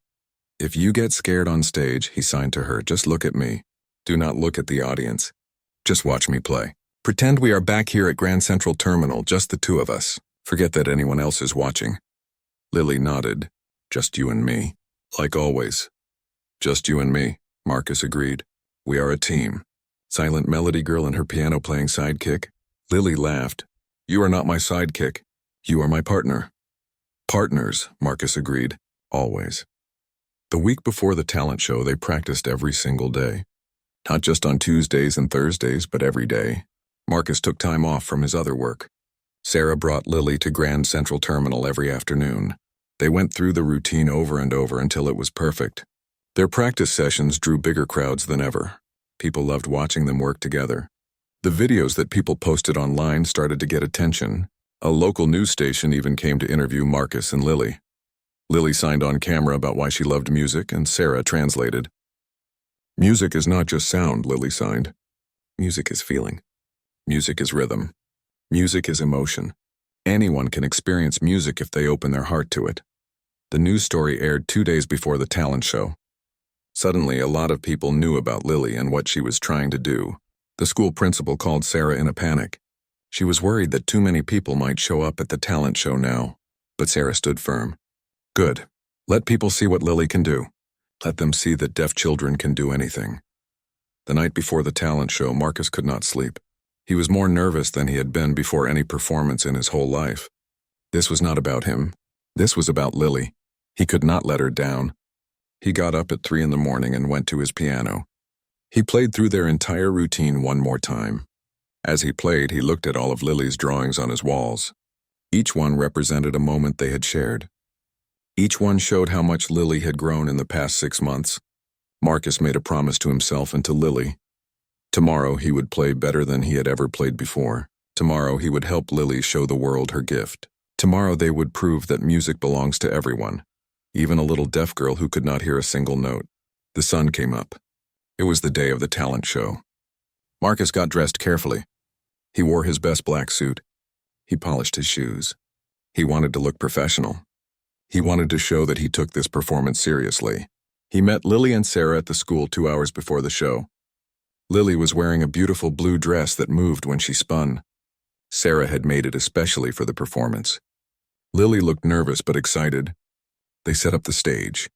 If you get scared on stage, he signed to her, just look at me. Do not look at the audience. Just watch me play. Pretend we are back here at Grand Central Terminal, just the two of us. Forget that anyone else is watching. Lily nodded. Just you and me. Like always. Just you and me, Marcus agreed. We are a team. Silent melody girl and her piano-playing sidekick. Lily laughed. You are not my sidekick. You are my partner. Partners, Marcus agreed. Always. The week before the talent show, they practiced every single day. Not just on Tuesdays and Thursdays, but every day. Marcus took time off from his other work. Sarah brought Lily to Grand Central Terminal every afternoon. They went through the routine over and over until it was perfect. Their practice sessions drew bigger crowds than ever. People loved watching them work together. The videos that people posted online started to get attention. A local news station even came to interview Marcus and Lily. Lily signed on camera about why she loved music, and Sarah translated. Music is not just sound, Lily signed. Music is feeling. Music is rhythm. Music is emotion. Anyone can experience music if they open their heart to it. The news story aired 2 days before the talent show. Suddenly, a lot of people knew about Lily and what she was trying to do. The school principal called Sarah in a panic. She was worried that too many people might show up at the talent show now. But Sarah stood firm. Good. Let people see what Lily can do. Let them see that deaf children can do anything. The night before the talent show, Marcus could not sleep. He was more nervous than he had been before any performance in his whole life. This was not about him. This was about Lily. He could not let her down. He got up at 3 a.m. and went to his piano. He played through their entire routine one more time. As he played, he looked at all of Lily's drawings on his walls. Each one represented a moment they had shared. Each one showed how much Lily had grown in the past 6 months. Marcus made a promise to himself and to Lily. Tomorrow he would play better than he had ever played before. Tomorrow he would help Lily show the world her gift. Tomorrow they would prove that music belongs to everyone, even a little deaf girl who could not hear a single note. The sun came up. It was the day of the talent show. Marcus got dressed carefully. He wore his best black suit. He polished his shoes. He wanted to look professional. He wanted to show that he took this performance seriously. He met Lily and Sarah at the school 2 hours before the show. Lily was wearing a beautiful blue dress that moved when she spun. Sarah had made it especially for the performance. Lily looked nervous but excited. They set up the stage.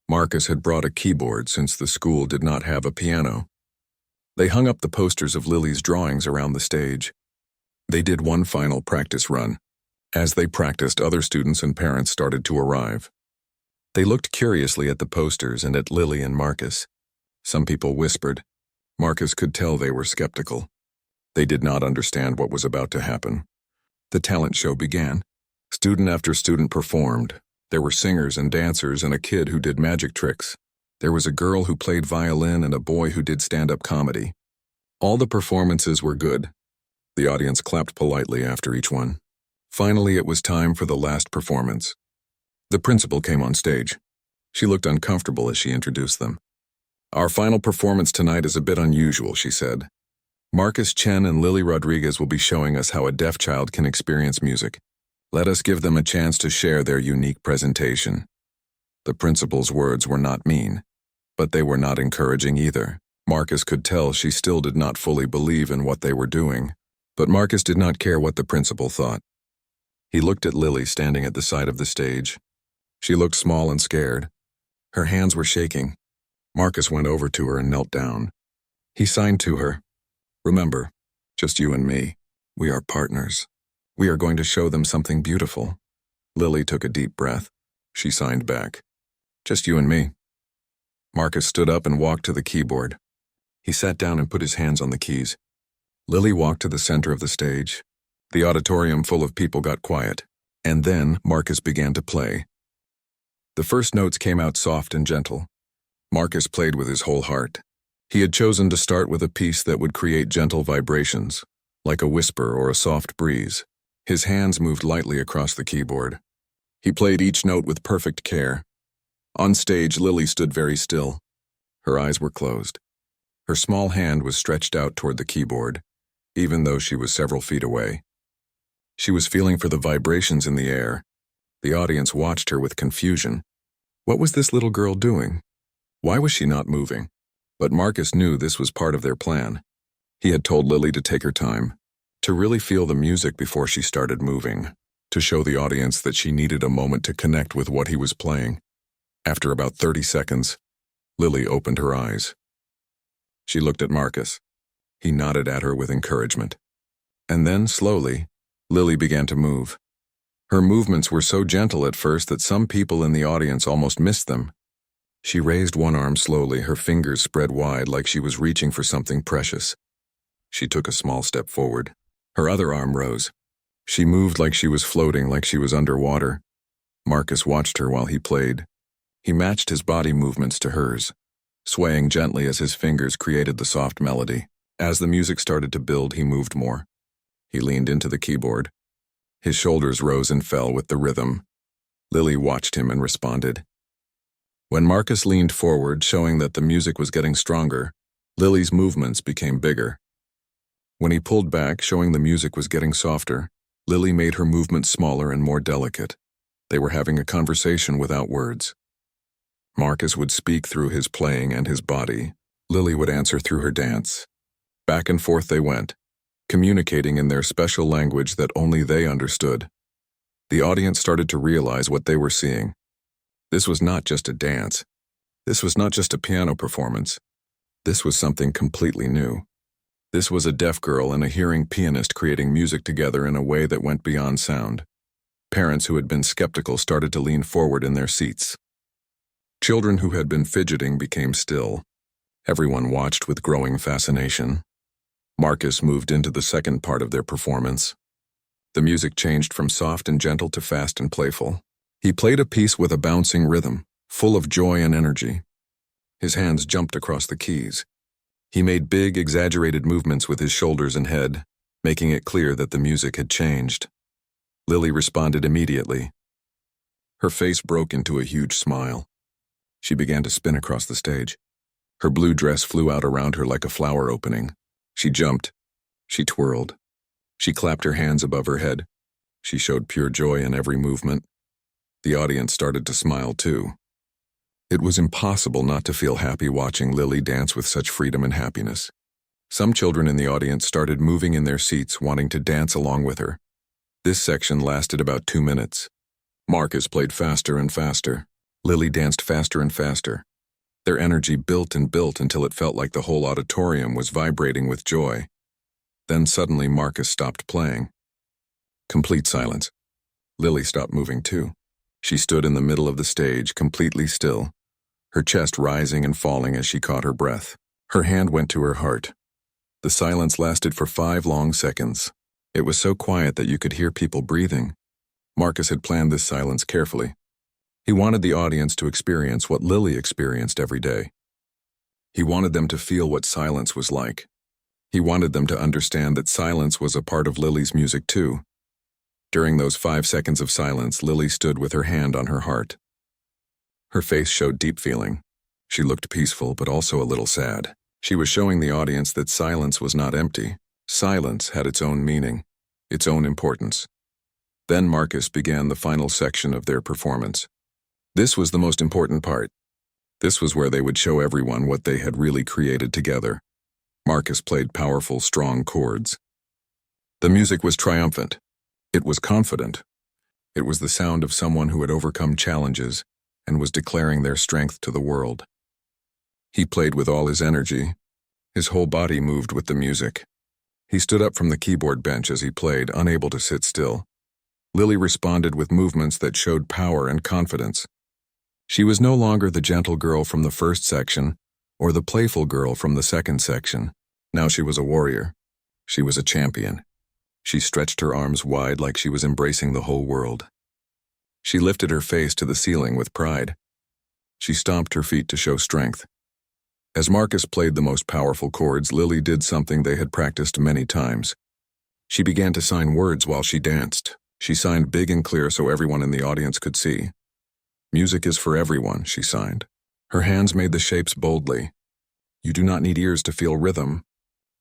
Marcus had brought a keyboard since the school did not have a piano. They hung up the posters of Lily's drawings around the stage. They did one final practice run. As they practiced, other students and parents started to arrive. They looked curiously at the posters and at Lily and Marcus. Some people whispered. Marcus could tell they were skeptical. They did not understand what was about to happen. The talent show began. Student after student performed. There were singers and dancers and a kid who did magic tricks. There was a girl who played violin and a boy who did stand-up comedy. All the performances were good. The audience clapped politely after each one. Finally, it was time for the last performance. The principal came on stage. She looked uncomfortable as she introduced them. Our final performance tonight is a bit unusual, she said. Marcus Chen and Lily Rodriguez will be showing us how a deaf child can experience music. Let us give them a chance to share their unique presentation. The principal's words were not mean, but they were not encouraging either. Marcus could tell she still did not fully believe in what they were doing, but Marcus did not care what the principal thought. He looked at Lily standing at the side of the stage. She looked small and scared. Her hands were shaking. Marcus went over to her and knelt down. He signed to her. Remember, just you and me. We are partners. We are going to show them something beautiful. Lily took a deep breath. She signed back. Just you and me. Marcus stood up and walked to the keyboard. He sat down and put his hands on the keys. Lily walked to the center of the stage. The auditorium full of people got quiet. And then Marcus began to play. The first notes came out soft and gentle. Marcus played with his whole heart. He had chosen to start with a piece that would create gentle vibrations, like a whisper or a soft breeze. His hands moved lightly across the keyboard. He played each note with perfect care. On stage, Lily stood very still. Her eyes were closed. Her small hand was stretched out toward the keyboard, even though she was several feet away. She was feeling for the vibrations in the air. The audience watched her with confusion. What was this little girl doing? Why was she not moving? But Marcus knew this was part of their plan. He had told Lily to take her time, to really feel the music before she started moving, to show the audience that she needed a moment to connect with what he was playing. After about 30 seconds, Lily opened her eyes. She looked at Marcus. He nodded at her with encouragement. And then, slowly, Lily began to move. Her movements were so gentle at first that some people in the audience almost missed them. She raised one arm slowly, her fingers spread wide like she was reaching for something precious. She took a small step forward. Her other arm rose. She moved like she was floating, like she was underwater. Marcus watched her while he played. He matched his body movements to hers, swaying gently as his fingers created the soft melody. As the music started to build, he moved more. He leaned into the keyboard. His shoulders rose and fell with the rhythm. Lily watched him and responded. When Marcus leaned forward, showing that the music was getting stronger, Lily's movements became bigger. When he pulled back, showing the music was getting softer, Lily made her movements smaller and more delicate. They were having a conversation without words. Marcus would speak through his playing and his body. Lily would answer through her dance. Back and forth they went, communicating in their special language that only they understood. The audience started to realize what they were seeing. This was not just a dance. This was not just a piano performance. This was something completely new. This was a deaf girl and a hearing pianist creating music together in a way that went beyond sound. Parents who had been skeptical started to lean forward in their seats. Children who had been fidgeting became still. Everyone watched with growing fascination. Marcus moved into the second part of their performance. The music changed from soft and gentle to fast and playful. He played a piece with a bouncing rhythm, full of joy and energy. His hands jumped across the keys. He made big, exaggerated movements with his shoulders and head, making it clear that the music had changed. Lily responded immediately. Her face broke into a huge smile. She began to spin across the stage. Her blue dress flew out around her like a flower opening. She jumped. She twirled. She clapped her hands above her head. She showed pure joy in every movement. The audience started to smile too. It was impossible not to feel happy watching Lily dance with such freedom and happiness. Some children in the audience started moving in their seats, wanting to dance along with her. This section lasted about 2 minutes. Marcus played faster and faster. Lily danced faster and faster. Their energy built and built until it felt like the whole auditorium was vibrating with joy. Then suddenly Marcus stopped playing. Complete silence. Lily stopped moving too. She stood in the middle of the stage, completely still, her chest rising and falling as she caught her breath. Her hand went to her heart. The silence lasted for 5 long seconds. It was so quiet that you could hear people breathing. Marcus had planned this silence carefully. He wanted the audience to experience what Lily experienced every day. He wanted them to feel what silence was like. He wanted them to understand that silence was a part of Lily's music too. During those 5 seconds of silence, Lily stood with her hand on her heart. Her face showed deep feeling. She looked peaceful, but also a little sad. She was showing the audience that silence was not empty. Silence had its own meaning, its own importance. Then Marcus began the final section of their performance. This was the most important part. This was where they would show everyone what they had really created together. Marcus played powerful, strong chords. The music was triumphant. It was confident. It was the sound of someone who had overcome challenges and was declaring their strength to the world. He played with all his energy. His whole body moved with the music. He stood up from the keyboard bench as he played, unable to sit still. Lily responded with movements that showed power and confidence. She was no longer the gentle girl from the first section or the playful girl from the second section. Now she was a warrior. She was a champion. She stretched her arms wide like she was embracing the whole world. She lifted her face to the ceiling with pride. She stomped her feet to show strength. As Marcus played the most powerful chords, Lily did something they had practiced many times. She began to sign words while she danced. She signed big and clear so everyone in the audience could see. "Music is for everyone," she signed. Her hands made the shapes boldly. "You do not need ears to feel rhythm.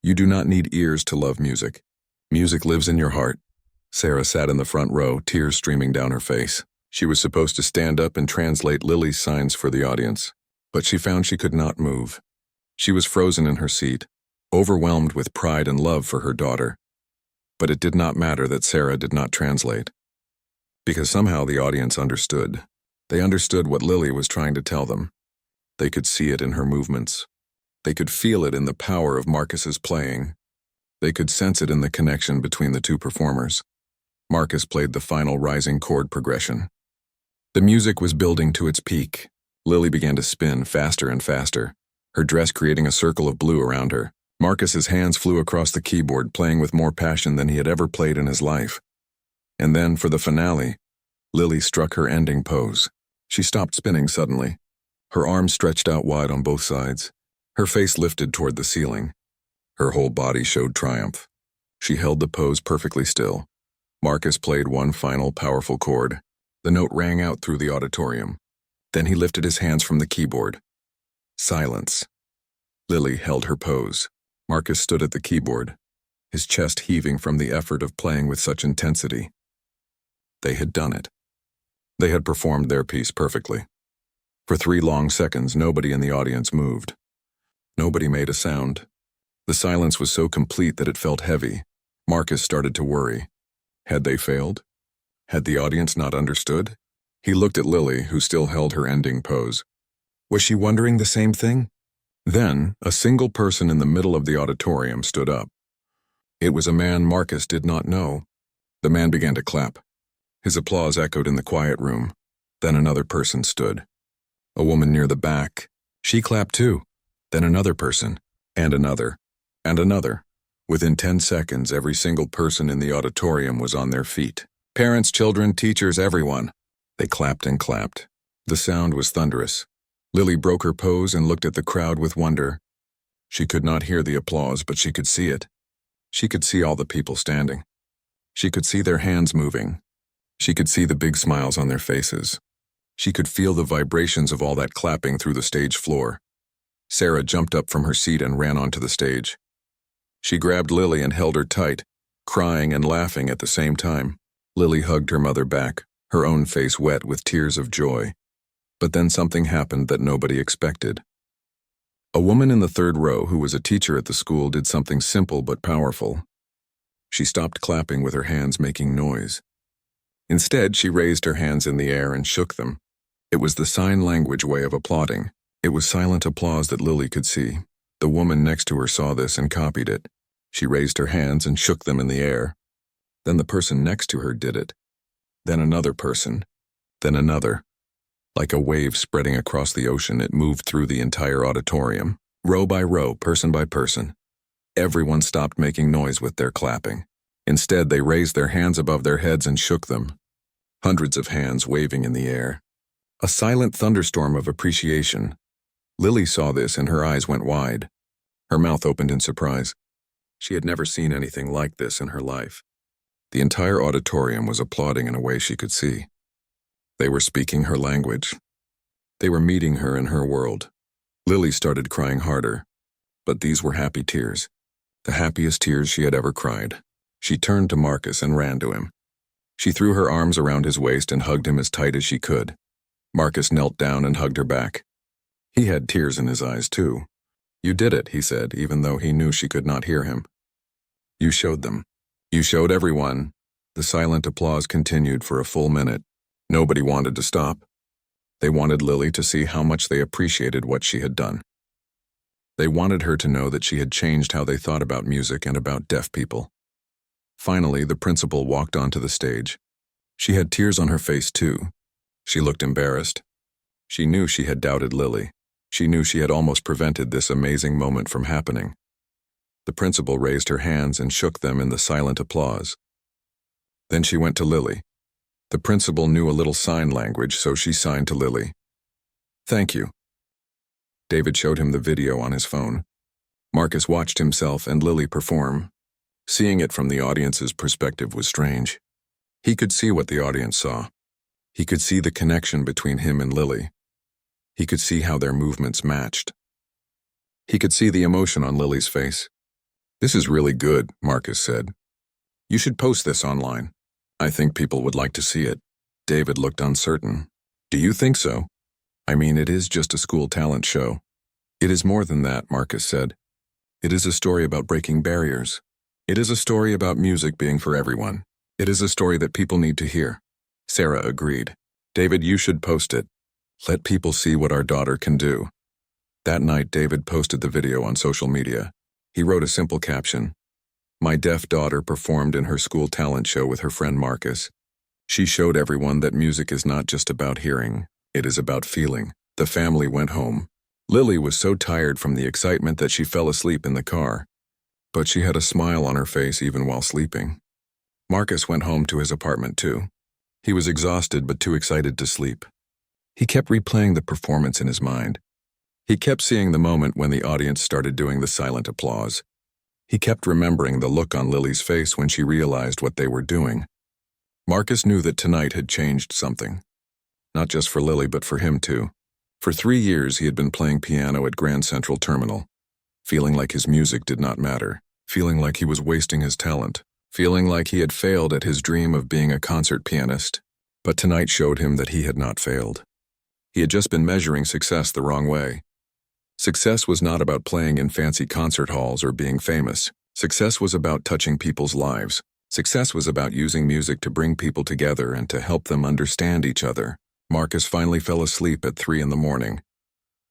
You do not need ears to love music. Music lives in your heart." Sarah sat in the front row, tears streaming down her face. She was supposed to stand up and translate Lily's signs for the audience, but she found she could not move. She was frozen in her seat, overwhelmed with pride and love for her daughter. But it did not matter that Sarah did not translate, because somehow the audience understood. They understood what Lily was trying to tell them. They could see it in her movements. They could feel it in the power of Marcus's playing. They could sense it in the connection between the two performers. Marcus played the final rising chord progression. The music was building to its peak. Lily began to spin faster and faster, her dress creating a circle of blue around her. Marcus's hands flew across the keyboard, playing with more passion than he had ever played in his life. And then, for the finale, Lily struck her ending pose. She stopped spinning suddenly. Her arms stretched out wide on both sides. Her face lifted toward the ceiling. Her whole body showed triumph. She held the pose perfectly still. Marcus played one final powerful chord. The note rang out through the auditorium. Then he lifted his hands from the keyboard. Silence. Lily held her pose. Marcus stood at the keyboard, his chest heaving from the effort of playing with such intensity. They had done it. They had performed their piece perfectly. For 3 long seconds, nobody in the audience moved. Nobody made a sound. The silence was so complete that it felt heavy. Marcus started to worry. Had they failed? Had the audience not understood? He looked at Lily, who still held her ending pose. Was she wondering the same thing? Then, a single person in the middle of the auditorium stood up. It was a man Marcus did not know. The man began to clap. His applause echoed in the quiet room. Then another person stood. A woman near the back. She clapped too. Then another person, and another, and another. Within 10 seconds, every single person in the auditorium was on their feet. Parents, children, teachers, everyone. They clapped and clapped. The sound was thunderous. Lily broke her pose and looked at the crowd with wonder. She could not hear the applause, but she could see it. She could see all the people standing. She could see their hands moving. She could see the big smiles on their faces. She could feel the vibrations of all that clapping through the stage floor. Sarah jumped up from her seat and ran onto the stage. She grabbed Lily and held her tight, crying and laughing at the same time. Lily hugged her mother back, her own face wet with tears of joy. But then something happened that nobody expected. A woman in the 3rd row, who was a teacher at the school, did something simple but powerful. She stopped clapping with her hands making noise. Instead, she raised her hands in the air and shook them. It was the sign language way of applauding. It was silent applause that Lily could see. The woman next to her saw this and copied it. She raised her hands and shook them in the air. Then the person next to her did it. Then another person. Then another. Like a wave spreading across the ocean, it moved through the entire auditorium, row by row, person by person. Everyone stopped making noise with their clapping. Instead, they raised their hands above their heads and shook them. Hundreds of hands waving in the air. A silent thunderstorm of appreciation. Lily saw this and her eyes went wide. Her mouth opened in surprise. She had never seen anything like this in her life. The entire auditorium was applauding in a way she could see. They were speaking her language. They were meeting her in her world. Lily started crying harder, but these were happy tears, the happiest tears she had ever cried. She turned to Marcus and ran to him. She threw her arms around his waist and hugged him as tight as she could. Marcus knelt down and hugged her back. He had tears in his eyes too. "You did it," he said, even though he knew she could not hear him. "You showed them. You showed everyone." The silent applause continued for a full minute. Nobody wanted to stop. They wanted Lily to see how much they appreciated what she had done. They wanted her to know that she had changed how they thought about music and about deaf people. Finally, the principal walked onto the stage. She had tears on her face too. She looked embarrassed. She knew she had doubted Lily. She knew she had almost prevented this amazing moment from happening. The principal raised her hands and shook them in the silent applause. Then she went to Lily. The principal knew a little sign language, so she signed to Lily. "Thank you." David showed him the video on his phone. Marcus watched himself and Lily perform. Seeing it from the audience's perspective was strange. He could see what the audience saw. He could see the connection between him and Lily. He could see how their movements matched. He could see the emotion on Lily's face. "This is really good," Marcus said. "You should post this online. I think people would like to see it." David looked uncertain. "Do you think so? I mean, it is just a school talent show." "It is more than that," Marcus said. "It is a story about breaking barriers. It is a story about music being for everyone. It is a story that people need to hear." Sarah agreed. "David, you should post it. Let people see what our daughter can do." That night, David posted the video on social media. He wrote a simple caption. "My deaf daughter performed in her school talent show with her friend Marcus. She showed everyone that music is not just about hearing, it is about feeling." The family went home. Lily was so tired from the excitement that she fell asleep in the car. But she had a smile on her face even while sleeping. Marcus went home to his apartment too. He was exhausted but too excited to sleep. He kept replaying the performance in his mind. He kept seeing the moment when the audience started doing the silent applause. He kept remembering the look on Lily's face when she realized what they were doing. Marcus knew that tonight had changed something. Not just for Lily, but for him too. For 3 years he had been playing piano at Grand Central Terminal, feeling like his music did not matter, feeling like he was wasting his talent, feeling like he had failed at his dream of being a concert pianist. But tonight showed him that he had not failed. He had just been measuring success the wrong way. Success was not about playing in fancy concert halls or being famous. Success was about touching people's lives. Success was about using music to bring people together and to help them understand each other. Marcus finally fell asleep at 3 in the morning.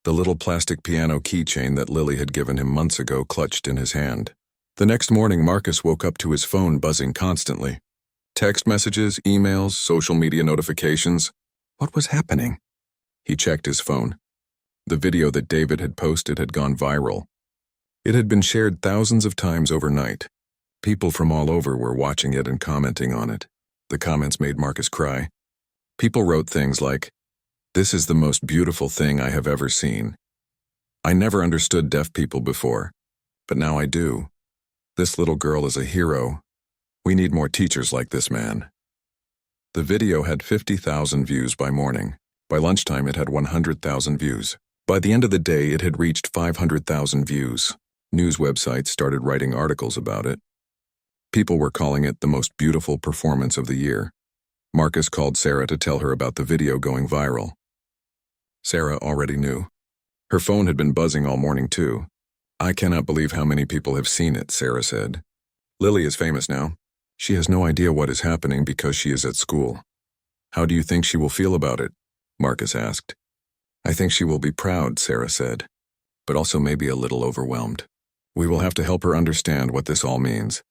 The little plastic piano keychain that Lily had given him months ago clutched in his hand. The next morning, Marcus woke up to his phone buzzing constantly. Text messages, emails, social media notifications. What was happening? He checked his phone. The video that David had posted had gone viral. It had been shared thousands of times overnight. People from all over were watching it and commenting on it. The comments made Marcus cry. People wrote things like, "This is the most beautiful thing I have ever seen. I never understood deaf people before, but now I do. This little girl is a hero. We need more teachers like this man." The video had 50,000 views by morning. By lunchtime, it had 100,000 views. By the end of the day, it had reached 500,000 views. News websites started writing articles about it. People were calling it the most beautiful performance of the year. Marcus called Sarah to tell her about the video going viral. Sarah already knew. Her phone had been buzzing all morning too. "I cannot believe how many people have seen it," Sarah said. "Lily is famous now. She has no idea what is happening because she is at school." "How do you think she will feel about it?" Marcus asked. "I think she will be proud," Sarah said, "but also maybe a little overwhelmed. We will have to help her understand what this all means."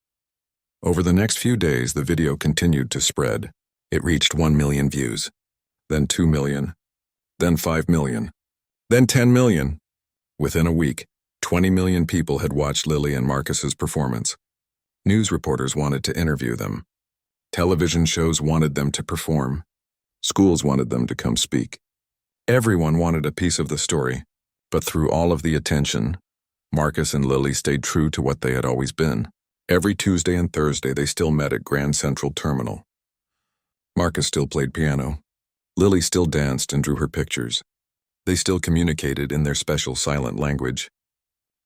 Over the next few days, the video continued to spread. It reached 1 million views, then 2 million, then 5 million, then 10 million. Within a week, 20 million people had watched Lily and Marcus's performance. News reporters wanted to interview them. Television shows wanted them to perform. Schools wanted them to come speak. Everyone wanted a piece of the story, but through all of the attention, Marcus and Lily stayed true to what they had always been. Every Tuesday and Thursday they still met at Grand Central Terminal. Marcus still played piano. Lily still danced and drew her pictures. They still communicated in their special silent language.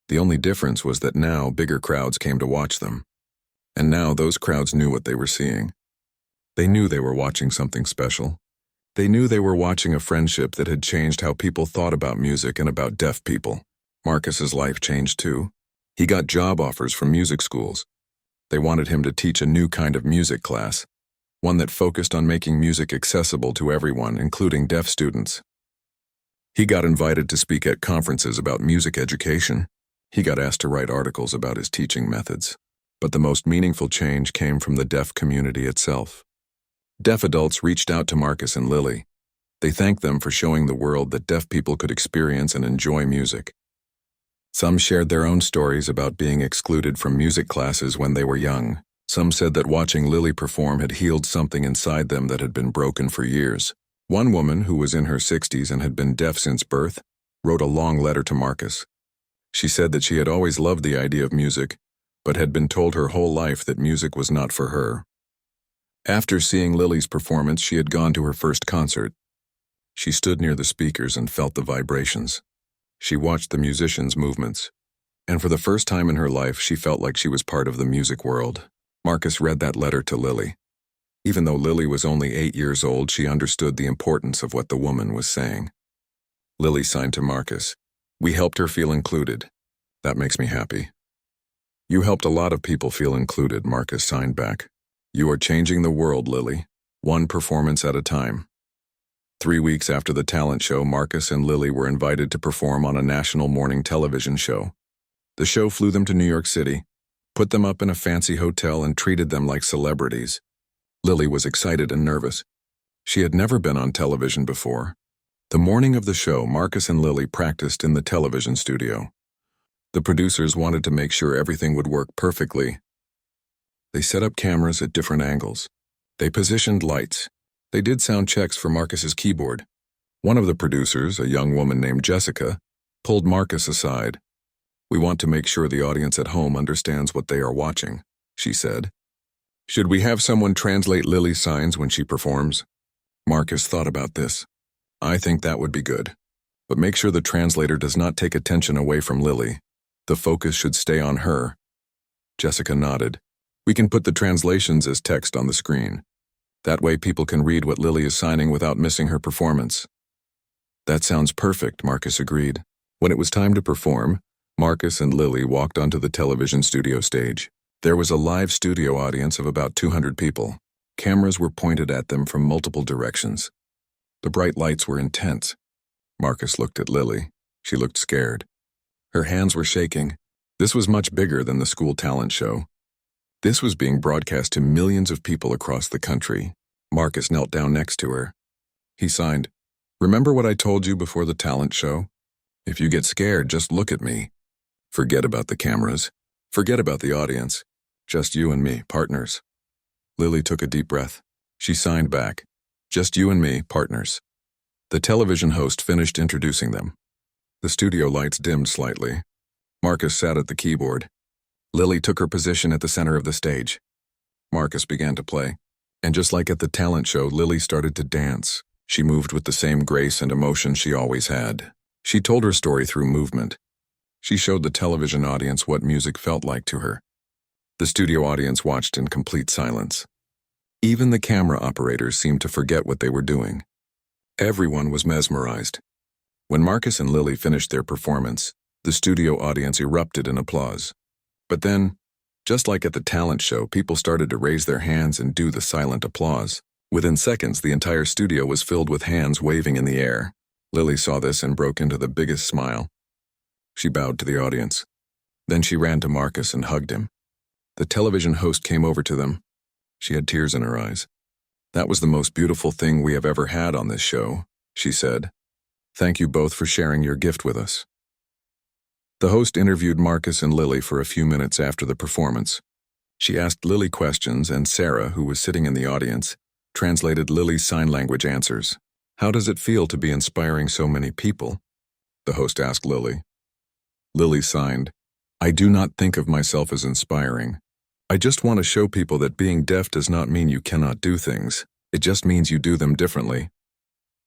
The only difference was that now bigger crowds came to watch them. And now those crowds knew what they were seeing. They knew they were watching something special. They knew they were watching a friendship that had changed how people thought about music and about deaf people. Marcus's life changed too. He got job offers from music schools. They wanted him to teach a new kind of music class, one that focused on making music accessible to everyone, including deaf students. He got invited to speak at conferences about music education. He got asked to write articles about his teaching methods. But the most meaningful change came from the deaf community itself. Deaf adults reached out to Marcus and Lily. They thanked them for showing the world that deaf people could experience and enjoy music. Some shared their own stories about being excluded from music classes when they were young. Some said that watching Lily perform had healed something inside them that had been broken for years. One woman, who was in her 60s and had been deaf since birth, wrote a long letter to Marcus. She said that she had always loved the idea of music, but had been told her whole life that music was not for her. After seeing Lily's performance, she had gone to her first concert. She stood near the speakers and felt the vibrations. She watched the musicians' movements, and for the first time in her life, she felt like she was part of the music world. Marcus read that letter to Lily. Even though Lily was only 8 years old, she understood the importance of what the woman was saying. Lily signed to Marcus. "We helped her feel included. That makes me happy." "You helped a lot of people feel included," Marcus signed back. "You are changing the world, Lily, one performance at a time." 3 weeks after the talent show, Marcus and Lily were invited to perform on a national morning television show. The show flew them to New York City, put them up in a fancy hotel, and treated them like celebrities. Lily was excited and nervous. She had never been on television before. The morning of the show, Marcus and Lily practiced in the television studio. The producers wanted to make sure everything would work perfectly. They set up cameras at different angles. They positioned lights. They did sound checks for Marcus's keyboard. One of the producers, a young woman named Jessica, pulled Marcus aside. "We want to make sure the audience at home understands what they are watching," she said. "Should we have someone translate Lily's signs when she performs?" Marcus thought about this. "I think that would be good. But make sure the translator does not take attention away from Lily. The focus should stay on her." Jessica nodded. "We can put the translations as text on the screen. That way people can read what Lily is signing without missing her performance." "That sounds perfect," Marcus agreed. When it was time to perform, Marcus and Lily walked onto the television studio stage. There was a live studio audience of about 200 people. Cameras were pointed at them from multiple directions. The bright lights were intense. Marcus looked at Lily. She looked scared. Her hands were shaking. This was much bigger than the school talent show. This was being broadcast to millions of people across the country. Marcus knelt down next to her. He signed, "Remember what I told you before the talent show? If you get scared, just look at me. Forget about the cameras. Forget about the audience. Just you and me, partners." Lily took a deep breath. She signed back, "Just you and me, partners." The television host finished introducing them. The studio lights dimmed slightly. Marcus sat at the keyboard. Lily took her position at the center of the stage. Marcus began to play. And just like at the talent show, Lily started to dance. She moved with the same grace and emotion she always had. She told her story through movement. She showed the television audience what music felt like to her. The studio audience watched in complete silence. Even the camera operators seemed to forget what they were doing. Everyone was mesmerized. When Marcus and Lily finished their performance, the studio audience erupted in applause. But then, just like at the talent show, people started to raise their hands and do the silent applause. Within seconds, the entire studio was filled with hands waving in the air. Lily saw this and broke into the biggest smile. She bowed to the audience. Then she ran to Marcus and hugged him. The television host came over to them. She had tears in her eyes. "That was the most beautiful thing we have ever had on this show," she said. "Thank you both for sharing your gift with us." The host interviewed Marcus and Lily for a few minutes after the performance. She asked Lily questions, and Sarah, who was sitting in the audience, translated Lily's sign language answers. "How does it feel to be inspiring so many people?" the host asked Lily. Lily signed, "I do not think of myself as inspiring. I just want to show people that being deaf does not mean you cannot do things. It just means you do them differently."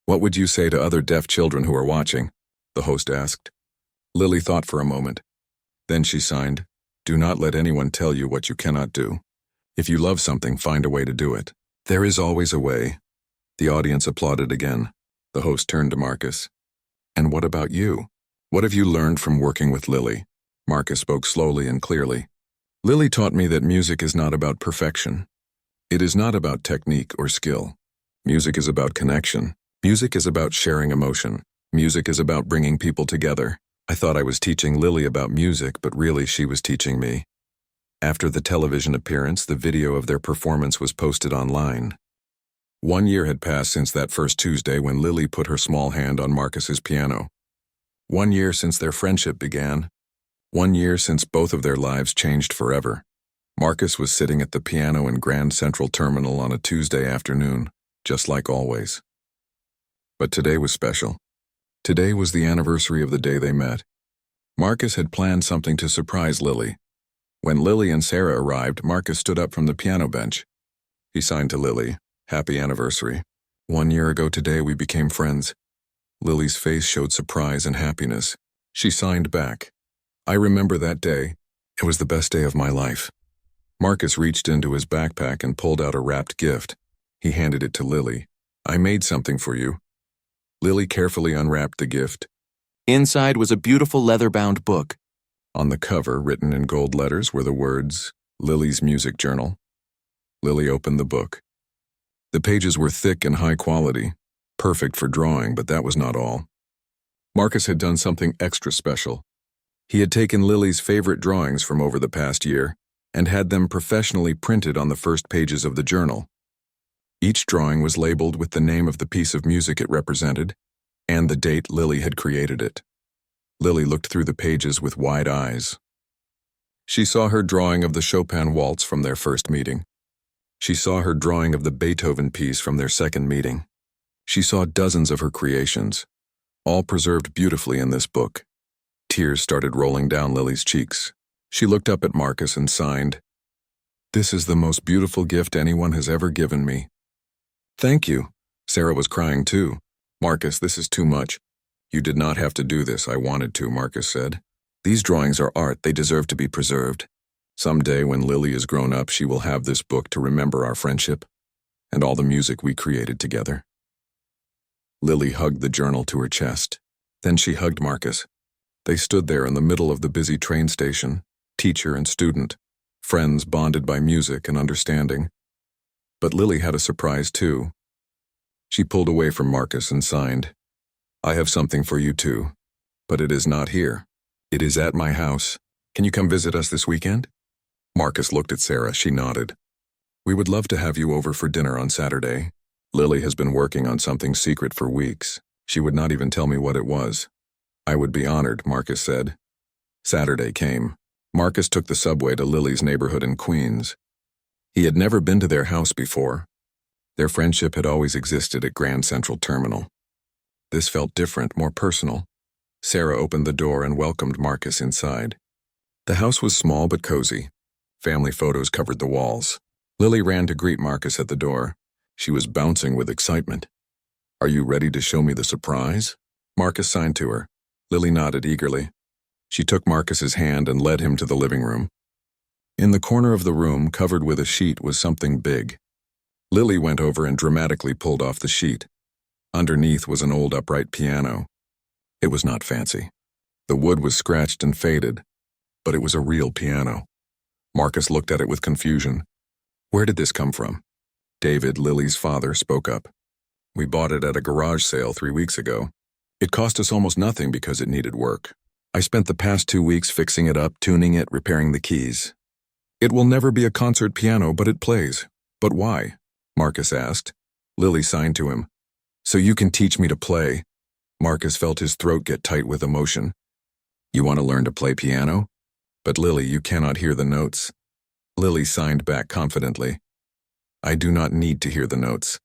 "What would you say to other deaf children who are watching?" the host asked. Lily thought for a moment. Then she signed, "Do not let anyone tell you what you cannot do. If you love something, find a way to do it. There is always a way." The audience applauded again. The host turned to Marcus. "And what about you? What have you learned from working with Lily?" Marcus spoke slowly and clearly. "Lily taught me that music is not about perfection. It is not about technique or skill. Music is about connection. Music is about sharing emotion. Music is about bringing people together." I thought I was teaching Lily about music, but really she was teaching me. After the television appearance, the video of their performance was posted online. 1 year had passed since that first Tuesday when Lily put her small hand on Marcus's piano. 1 year since their friendship began. 1 year since both of their lives changed forever. Marcus was sitting at the piano in Grand Central Terminal on a Tuesday afternoon, just like always. But today was special. Today was the anniversary of the day they met. Marcus had planned something to surprise Lily. When Lily and Sarah arrived, Marcus stood up from the piano bench. He signed to Lily, "Happy anniversary. 1 year ago today we became friends." Lily's face showed surprise and happiness. She signed back, "I remember that day. It was the best day of my life." Marcus reached into his backpack and pulled out a wrapped gift. He handed it to Lily. "I made something for you." Lily carefully unwrapped the gift.
Inside was a beautiful leather-bound book.
On the cover, written in gold letters, were the words, "Lily's Music Journal." Lily opened the book. The pages were thick and high quality, perfect for drawing, but that was not all. Marcus had done something extra special. He had taken Lily's favorite drawings from over the past year and had them professionally printed on the first pages of the journal. Each drawing was labeled with the name of the piece of music it represented and the date Lily had created it. Lily looked through the pages with wide eyes. She saw her drawing of the Chopin waltz from their first meeting. She saw her drawing of the Beethoven piece from their second meeting. She saw dozens of her creations, all preserved beautifully in this book. Tears started rolling down Lily's cheeks. She looked up at Marcus and signed, "This is the most beautiful gift anyone has ever given me." "Thank you." Sarah was crying too. "Marcus, this is too much." "You did not have to do this. I wanted to," Marcus said. "These drawings are art. They deserve to be preserved. Someday when Lily is grown up, she will have this book to remember our friendship and all the music we created together." Lily hugged the journal to her chest. Then she hugged Marcus. They stood there in the middle of the busy train station, teacher and student, friends bonded by music and understanding. But Lily had a surprise too. She pulled away from Marcus and signed, "I have something for you too, but it is not here. It is at my house. Can you come visit us this weekend?" Marcus looked at Sarah. She nodded. "We would love to have you over for dinner on Saturday. Lily has been working on something secret for weeks. She would not even tell me what it was." "I would be honored," Marcus said. Saturday came. Marcus took the subway to Lily's neighborhood in Queens. He had never been to their house before. Their friendship had always existed at Grand Central Terminal. This felt different, more personal. Sarah opened the door and welcomed Marcus inside. The house was small but cozy. Family photos covered the walls. Lily ran to greet Marcus at the door. She was bouncing with excitement. "Are you ready to show me the surprise?" Marcus signed to her. Lily nodded eagerly. She took Marcus's hand and led him to the living room. In the corner of the room, covered with a sheet, was something big. Lily went over and dramatically pulled off the sheet. Underneath was an old upright piano. It was not fancy. The wood was scratched and faded, but it was a real piano. Marcus looked at it with confusion. "Where did this come from?" David, Lily's father, spoke up. "We bought it at a garage sale 3 weeks ago. It cost us almost nothing because it needed work. I spent the past 2 weeks fixing it up, tuning it, repairing the keys. It will never be a concert piano, but it plays." "But why?" Marcus asked. Lily signed to him. "So you can teach me to play." Marcus felt his throat get tight with emotion. "You want to learn to play piano? But Lily, you cannot hear the notes." Lily signed back confidently. "I do not need to hear the notes.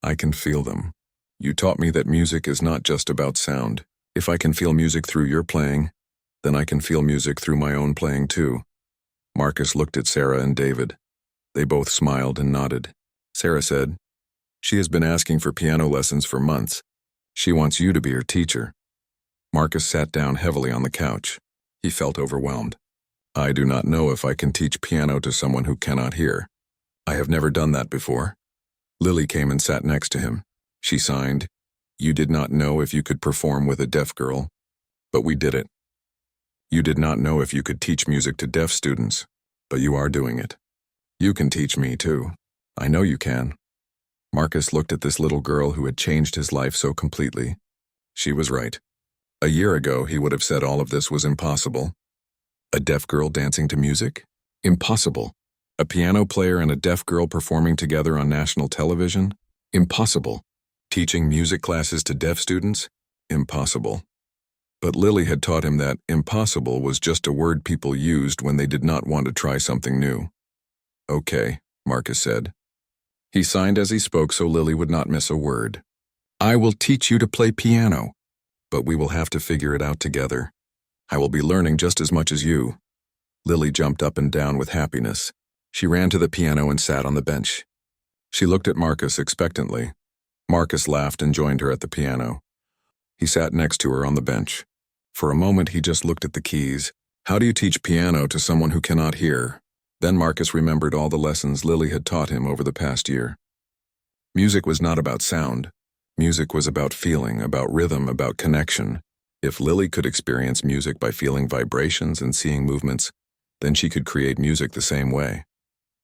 I can feel them. You taught me that music is not just about sound. If I can feel music through your playing, then I can feel music through my own playing too." Marcus looked at Sarah and David. They both smiled and nodded. Sarah said, "She has been asking for piano lessons for months. She wants you to be her teacher." Marcus sat down heavily on the couch. He felt overwhelmed. "I do not know if I can teach piano to someone who cannot hear. I have never done that before." Lily came and sat next to him. She signed, "You did not know if you could perform with a deaf girl, but we did it. You did not know if you could teach music to deaf students, but you are doing it. You can teach me too. I know you can." Marcus looked at this little girl who had changed his life so completely. She was right. A year ago, he would have said all of this was impossible. A deaf girl dancing to music? Impossible. A piano player and a deaf girl performing together on national television? Impossible. Teaching music classes to deaf students? Impossible. But Lily had taught him that impossible was just a word people used when they did not want to try something new. "Okay," Marcus said. He signed as he spoke so Lily would not miss a word. "I will teach you to play piano." but we will have to figure it out together. I will be learning just as much as you." Lily jumped up and down with happiness. She ran to the piano and sat on the bench. She looked at Marcus expectantly. Marcus laughed and joined her at the piano. He sat next to her on the bench. For a moment he just looked at the keys. How do you teach piano to someone who cannot hear? Then Marcus remembered all the lessons Lily had taught him over the past year. Music was not about sound. Music was about feeling, about rhythm, about connection. If Lily could experience music by feeling vibrations and seeing movements, then she could create music the same way.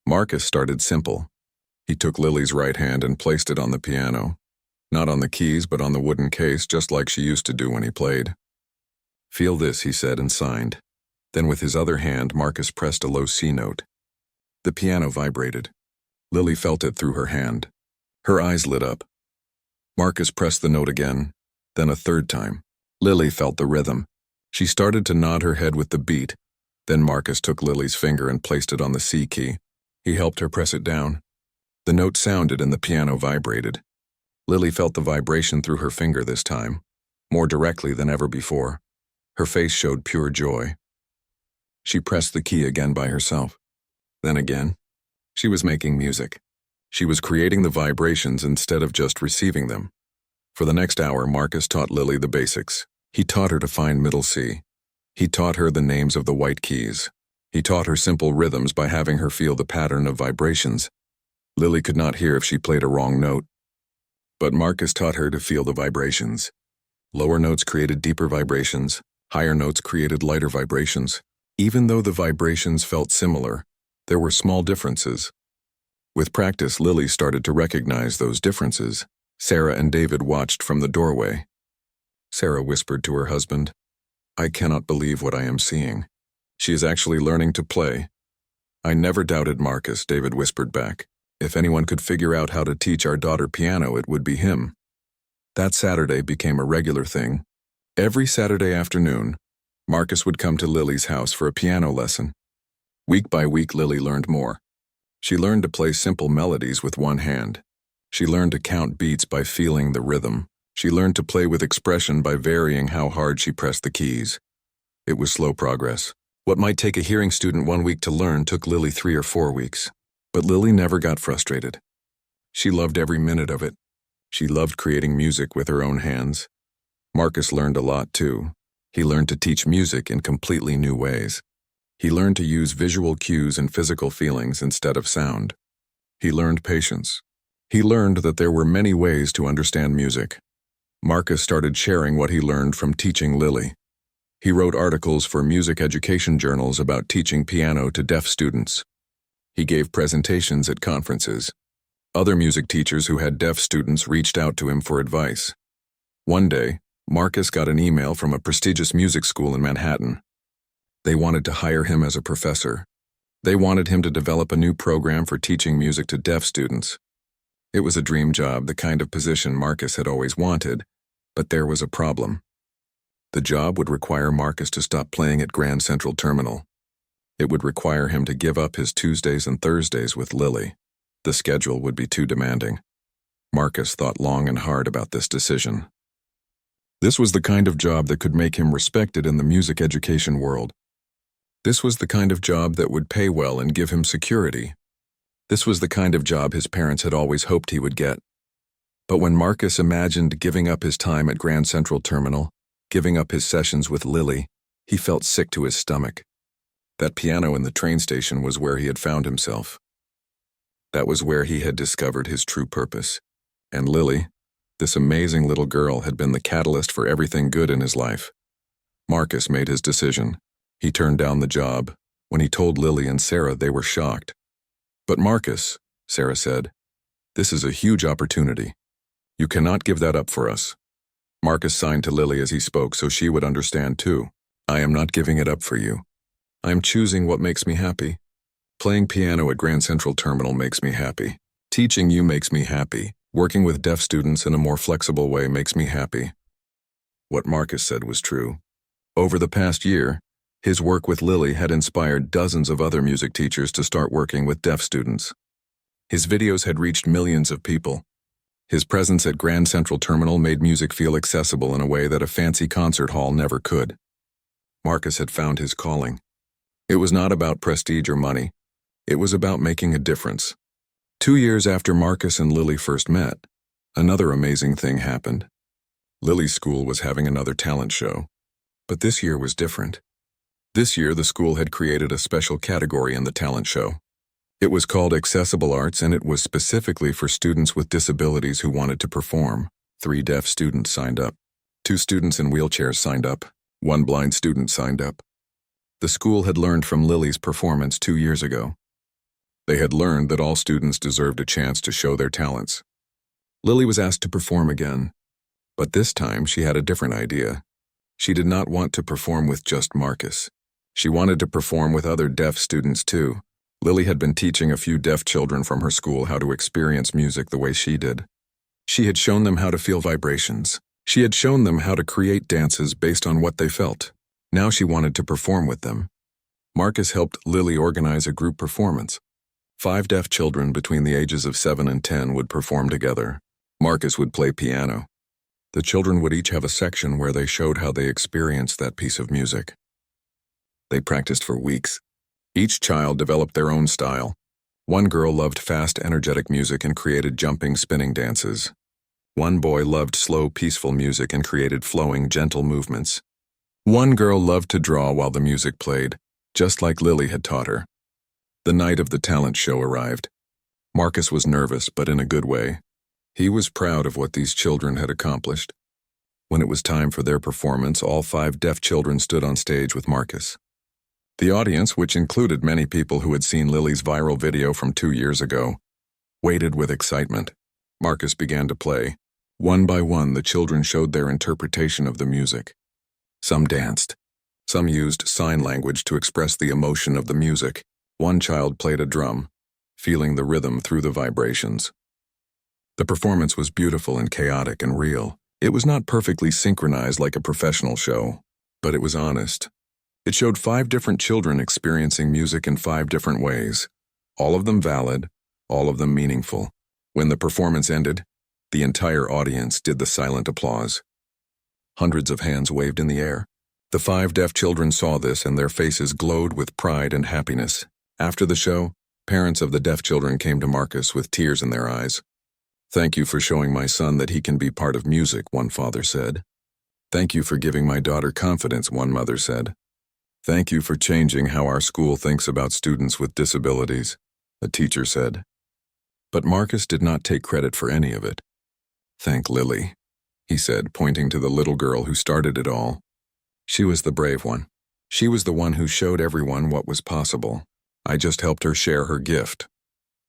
Marcus started simple. He took Lily's right hand and placed it on the piano. Not on the keys, but on the wooden case, just like she used to do when he played. "Feel this," he said and signed. Then with his other hand, Marcus pressed a low C note. The piano vibrated. Lily felt it through her hand. Her eyes lit up. Marcus pressed the note again, then a third time. Lily felt the rhythm. She started to nod her head with the beat. Then Marcus took Lily's finger and placed it on the C key. He helped her press it down. The note sounded and the piano vibrated. Lily felt the vibration through her finger this time, more directly than ever before. Her face showed pure joy. She pressed the key again by herself. Then again. She was making music. She was creating the vibrations instead of just receiving them. For the next hour, Marcus taught Lily the basics. He taught her to find middle C. He taught her the names of the white keys. He taught her simple rhythms by having her feel the pattern of vibrations. Lily could not hear if she played a wrong note. But Marcus taught her to feel the vibrations. Lower notes created deeper vibrations. Higher notes created lighter vibrations. Even though the vibrations felt similar, there were small differences. With practice, Lily started to recognize those differences. Sarah and David watched from the doorway. Sarah whispered to her husband, "I cannot believe what I am seeing. She is actually learning to play." "I never doubted Marcus," David whispered back. "If anyone could figure out how to teach our daughter piano, it would be him." That Saturday became a regular thing. Every Saturday afternoon, Marcus would come to Lily's house for a piano lesson. Week by week, Lily learned more. She learned to play simple melodies with one hand. She learned to count beats by feeling the rhythm. She learned to play with expression by varying how hard she pressed the keys. It was slow progress. What might take a hearing student 1 week to learn took Lily 3 or 4 weeks. But Lily never got frustrated. She loved every minute of it. She loved creating music with her own hands. Marcus learned a lot too. He learned to teach music in completely new ways. He learned to use visual cues and physical feelings instead of sound. He learned patience. He learned that there were many ways to understand music. Marcus started sharing what he learned from teaching Lily. He wrote articles for music education journals about teaching piano to deaf students. He gave presentations at conferences. Other music teachers who had deaf students reached out to him for advice. One day, Marcus got an email from a prestigious music school in Manhattan. They wanted to hire him as a professor. They wanted him to develop a new program for teaching music to deaf students. It was a dream job, the kind of position Marcus had always wanted, but there was a problem. The job would require Marcus to stop playing at Grand Central Terminal. It would require him to give up his Tuesdays and Thursdays with Lily. The schedule would be too demanding. Marcus thought long and hard about this decision. This was the kind of job that could make him respected in the music education world. This was the kind of job that would pay well and give him security. This was the kind of job his parents had always hoped he would get. But when Marcus imagined giving up his time at Grand Central Terminal, giving up his sessions with Lily, he felt sick to his stomach. That piano in the train station was where he had found himself. That was where he had discovered his true purpose. And Lily, this amazing little girl, had been the catalyst for everything good in his life. Marcus made his decision. He turned down the job. When he told Lily and Sarah, they were shocked. "But Marcus," Sarah said, "this is a huge opportunity. You cannot give that up for us." Marcus signed to Lily as he spoke so she would understand too. "I am not giving it up for you. I am choosing what makes me happy. Playing piano at Grand Central Terminal makes me happy. Teaching you makes me happy. Working with deaf students in a more flexible way makes me happy." What Marcus said was true. Over the past year, his work with Lily had inspired dozens of other music teachers to start working with deaf students. His videos had reached millions of people. His presence at Grand Central Terminal made music feel accessible in a way that a fancy concert hall never could. Marcus had found his calling. It was not about prestige or money. It was about making a difference. 2 years after Marcus and Lily first met, another amazing thing happened. Lily's school was having another talent show, but this year was different. This year, the school had created a special category in the talent show. It was called Accessible Arts, and it was specifically for students with disabilities who wanted to perform. 3 deaf students signed up. 2 students in wheelchairs signed up. 1 blind student signed up. The school had learned from Lily's performance 2 years ago. They had learned that all students deserved a chance to show their talents. Lily was asked to perform again, but this time she had a different idea. She did not want to perform with just Marcus. She wanted to perform with other deaf students too. Lily had been teaching a few deaf children from her school how to experience music the way she did. She had shown them how to feel vibrations. She had shown them how to create dances based on what they felt. Now she wanted to perform with them. Marcus helped Lily organize a group performance. 5 deaf children between the ages of 7 and 10 would perform together. Marcus would play piano. The children would each have a section where they showed how they experienced that piece of music. They practiced for weeks. Each child developed their own style. 1 girl loved fast, energetic music and created jumping, spinning dances. 1 boy loved slow, peaceful music and created flowing, gentle movements. 1 girl loved to draw while the music played, just like Lily had taught her. The night of the talent show arrived. Marcus was nervous, but in a good way. He was proud of what these children had accomplished. When it was time for their performance, all 5 deaf children stood on stage with Marcus. The audience, which included many people who had seen Lily's viral video from 2 years ago, waited with excitement. Marcus began to play. One by one, the children showed their interpretation of the music. Some danced. Some used sign language to express the emotion of the music. 1 child played a drum, feeling the rhythm through the vibrations. The performance was beautiful and chaotic and real. It was not perfectly synchronized like a professional show, but it was honest. It showed 5 different children experiencing music in 5 different ways, all of them valid, all of them meaningful. When the performance ended, the entire audience did the silent applause. Hundreds of hands waved in the air. The 5 deaf children saw this and their faces glowed with pride and happiness. After the show, parents of the deaf children came to Marcus with tears in their eyes. "Thank you for showing my son that he can be part of music," one father said. "Thank you for giving my daughter confidence," one mother said. "Thank you for changing how our school thinks about students with disabilities," a teacher said. But Marcus did not take credit for any of it. "Thank Lily," he said, pointing to the little girl who started it all. She was the brave one. She was the one who showed everyone what was possible. I just helped her share her gift.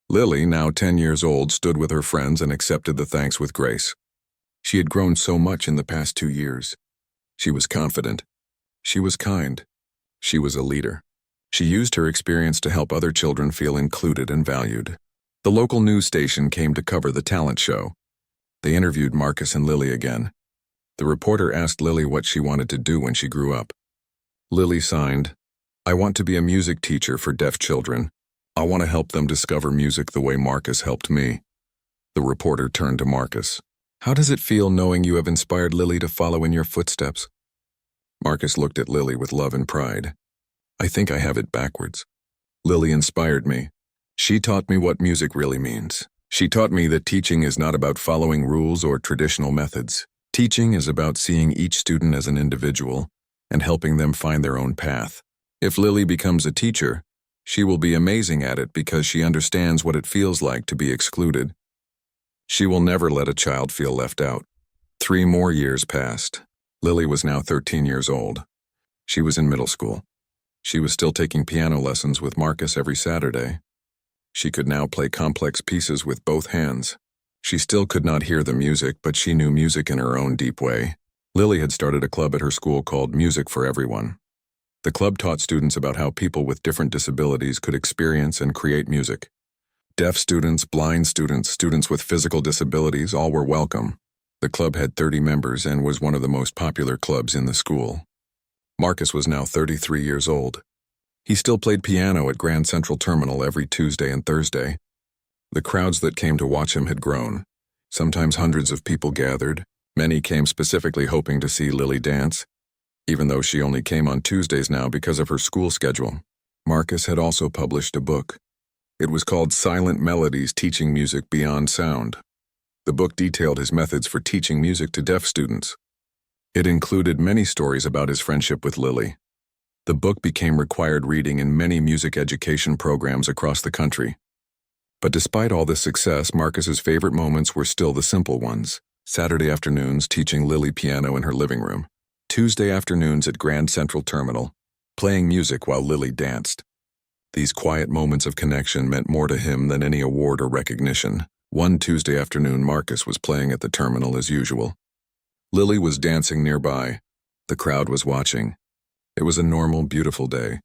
Lily, now 10 years old, stood with her friends and accepted the thanks with grace. She had grown so much in the past 2 years. She was confident. She was kind. She was a leader. She used her experience to help other children feel included and valued. The local news station came to cover the talent show. They interviewed Marcus and Lily again. The reporter asked Lily what she wanted to do when she grew up. Lily signed, "I want to be a music teacher for deaf children. I want to help them discover music the way Marcus helped me." The reporter turned to Marcus. "How does it feel knowing you have inspired Lily to follow in your footsteps?" Marcus looked at Lily with love and pride. "I think I have it backwards. Lily inspired me. She taught me what music really means. She taught me that teaching is not about following rules or traditional methods. Teaching is about seeing each student as an individual and helping them find their own path. If Lily becomes a teacher, she will be amazing at it because she understands what it feels like to be excluded. She will never let a child feel left out." 3 more years passed. Lily was now 13 years old. She was in middle school. She was still taking piano lessons with Marcus every Saturday. She could now play complex pieces with both hands. She still could not hear the music, but she knew music in her own deep way. Lily had started a club at her school called Music for Everyone. The club taught students about how people with different disabilities could experience and create music. Deaf students, blind students, students with physical disabilities, all were welcome. The club had 30 members and was one of the most popular clubs in the school. Marcus was now 33 years old. He still played piano at Grand Central Terminal every Tuesday and Thursday. The crowds that came to watch him had grown. Sometimes hundreds of people gathered. Many came specifically hoping to see Lily dance, even though she only came on Tuesdays now because of her school schedule. Marcus had also published a book. It was called Silent Melodies: Teaching Music Beyond Sound. The book detailed his methods for teaching music to deaf students. It included many stories about his friendship with Lily. The book became required reading in many music education programs across the country. But despite all this success, Marcus's favorite moments were still the simple ones. Saturday afternoons teaching Lily piano in her living room. Tuesday afternoons at Grand Central Terminal, playing music while Lily danced. These quiet moments of connection meant more to him than any award or recognition. One Tuesday afternoon, Marcus was playing at the terminal as usual. Lily was dancing nearby. The crowd was watching. It was a normal, beautiful day.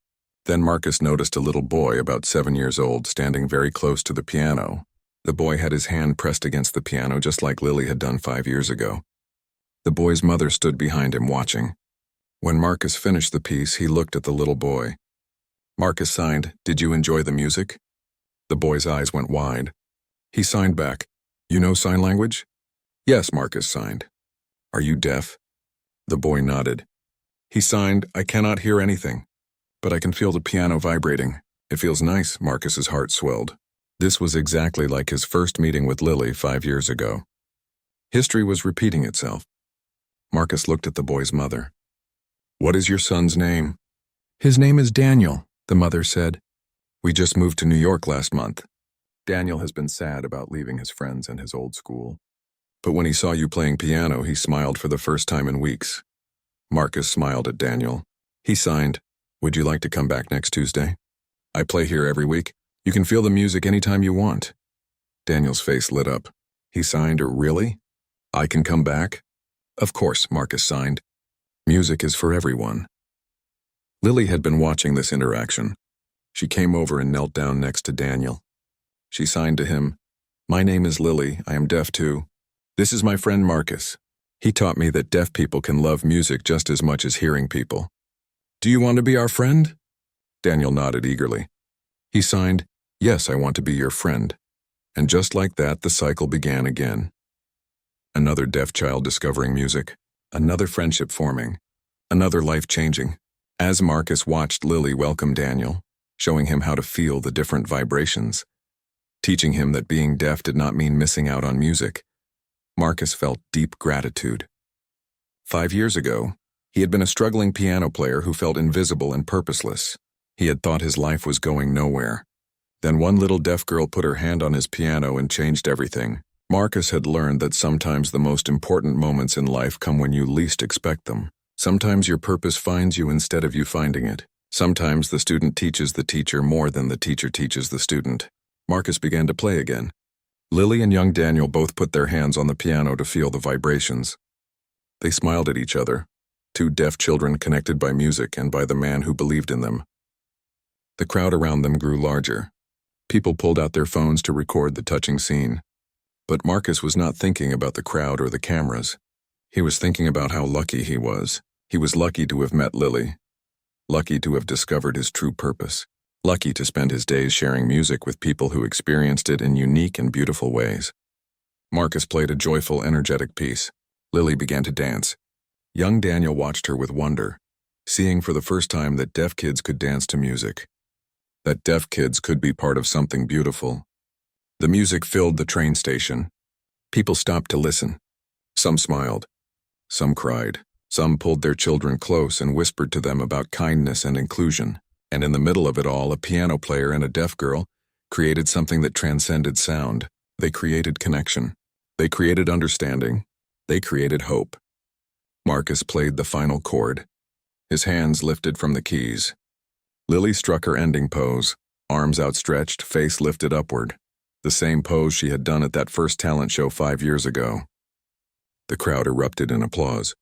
Then Marcus noticed a little boy about 7 years old standing very close to the piano. The boy had his hand pressed against the piano just like Lily had done 5 years ago. The boy's mother stood behind him watching. When Marcus finished the piece, he looked at the little boy. Marcus signed, "Did you enjoy the music?" The boy's eyes went wide. He signed back, "You know sign language?" "Yes," Marcus signed. "Are you deaf?" The boy nodded. He signed, "I cannot hear anything, but I can feel the piano vibrating. It feels nice." Marcus's heart swelled. This was exactly like his first meeting with Lily 5 years ago. History was repeating itself. Marcus looked at the boy's mother. "What is your son's name?" "His name is Daniel," the mother said. "We just moved to New York last month." Daniel has been sad about leaving his friends and his old school. But when he saw you playing piano, he smiled for the first time in weeks. Marcus smiled at Daniel. He signed, "Would you like to come back next Tuesday? I play here every week. You can feel the music anytime you want." Daniel's face lit up. He signed, "Really? I can come back?" "Of course," Marcus signed. Music is for everyone. Lily had been watching this interaction. She came over and knelt down next to Daniel. She signed to him, "My name is Lily. I am deaf too. This is my friend Marcus. He taught me that deaf people can love music just as much as hearing people. Do you want to be our friend?" Daniel nodded eagerly. He signed, "Yes, I want to be your friend." And just like that, the cycle began again. Another deaf child discovering music, another friendship forming, another life changing. As Marcus watched Lily welcome Daniel, showing him how to feel the different vibrations, teaching him that being deaf did not mean missing out on music, Marcus felt deep gratitude. 5 years ago, he had been a struggling piano player who felt invisible and purposeless. He had thought his life was going nowhere. Then one little deaf girl put her hand on his piano and changed everything. Marcus had learned that sometimes the most important moments in life come when you least expect them. Sometimes your purpose finds you instead of you finding it. Sometimes the student teaches the teacher more than the teacher teaches the student. Marcus began to play again. Lily and young Daniel both put their hands on the piano to feel the vibrations. They smiled at each other, two deaf children connected by music and by the man who believed in them. The crowd around them grew larger. People pulled out their phones to record the touching scene. But Marcus was not thinking about the crowd or the cameras. He was thinking about how lucky he was. He was lucky to have met Lily, lucky to have discovered his true purpose, lucky to spend his days sharing music with people who experienced it in unique and beautiful ways. Marcus played a joyful, energetic piece. Lily began to dance. Young Daniel watched her with wonder, seeing for the first time that deaf kids could dance to music, that deaf kids could be part of something beautiful. The music filled the train station. People stopped to listen. Some smiled. Some cried. Some pulled their children close and whispered to them about kindness and inclusion. And in the middle of it all, a piano player and a deaf girl created something that transcended sound. They created connection. They created understanding. They created hope. Marcus played the final chord. His hands lifted from the keys. Lily struck her ending pose, arms outstretched, face lifted upward. The same pose she had done at that first talent show 5 years ago. The crowd erupted in applause.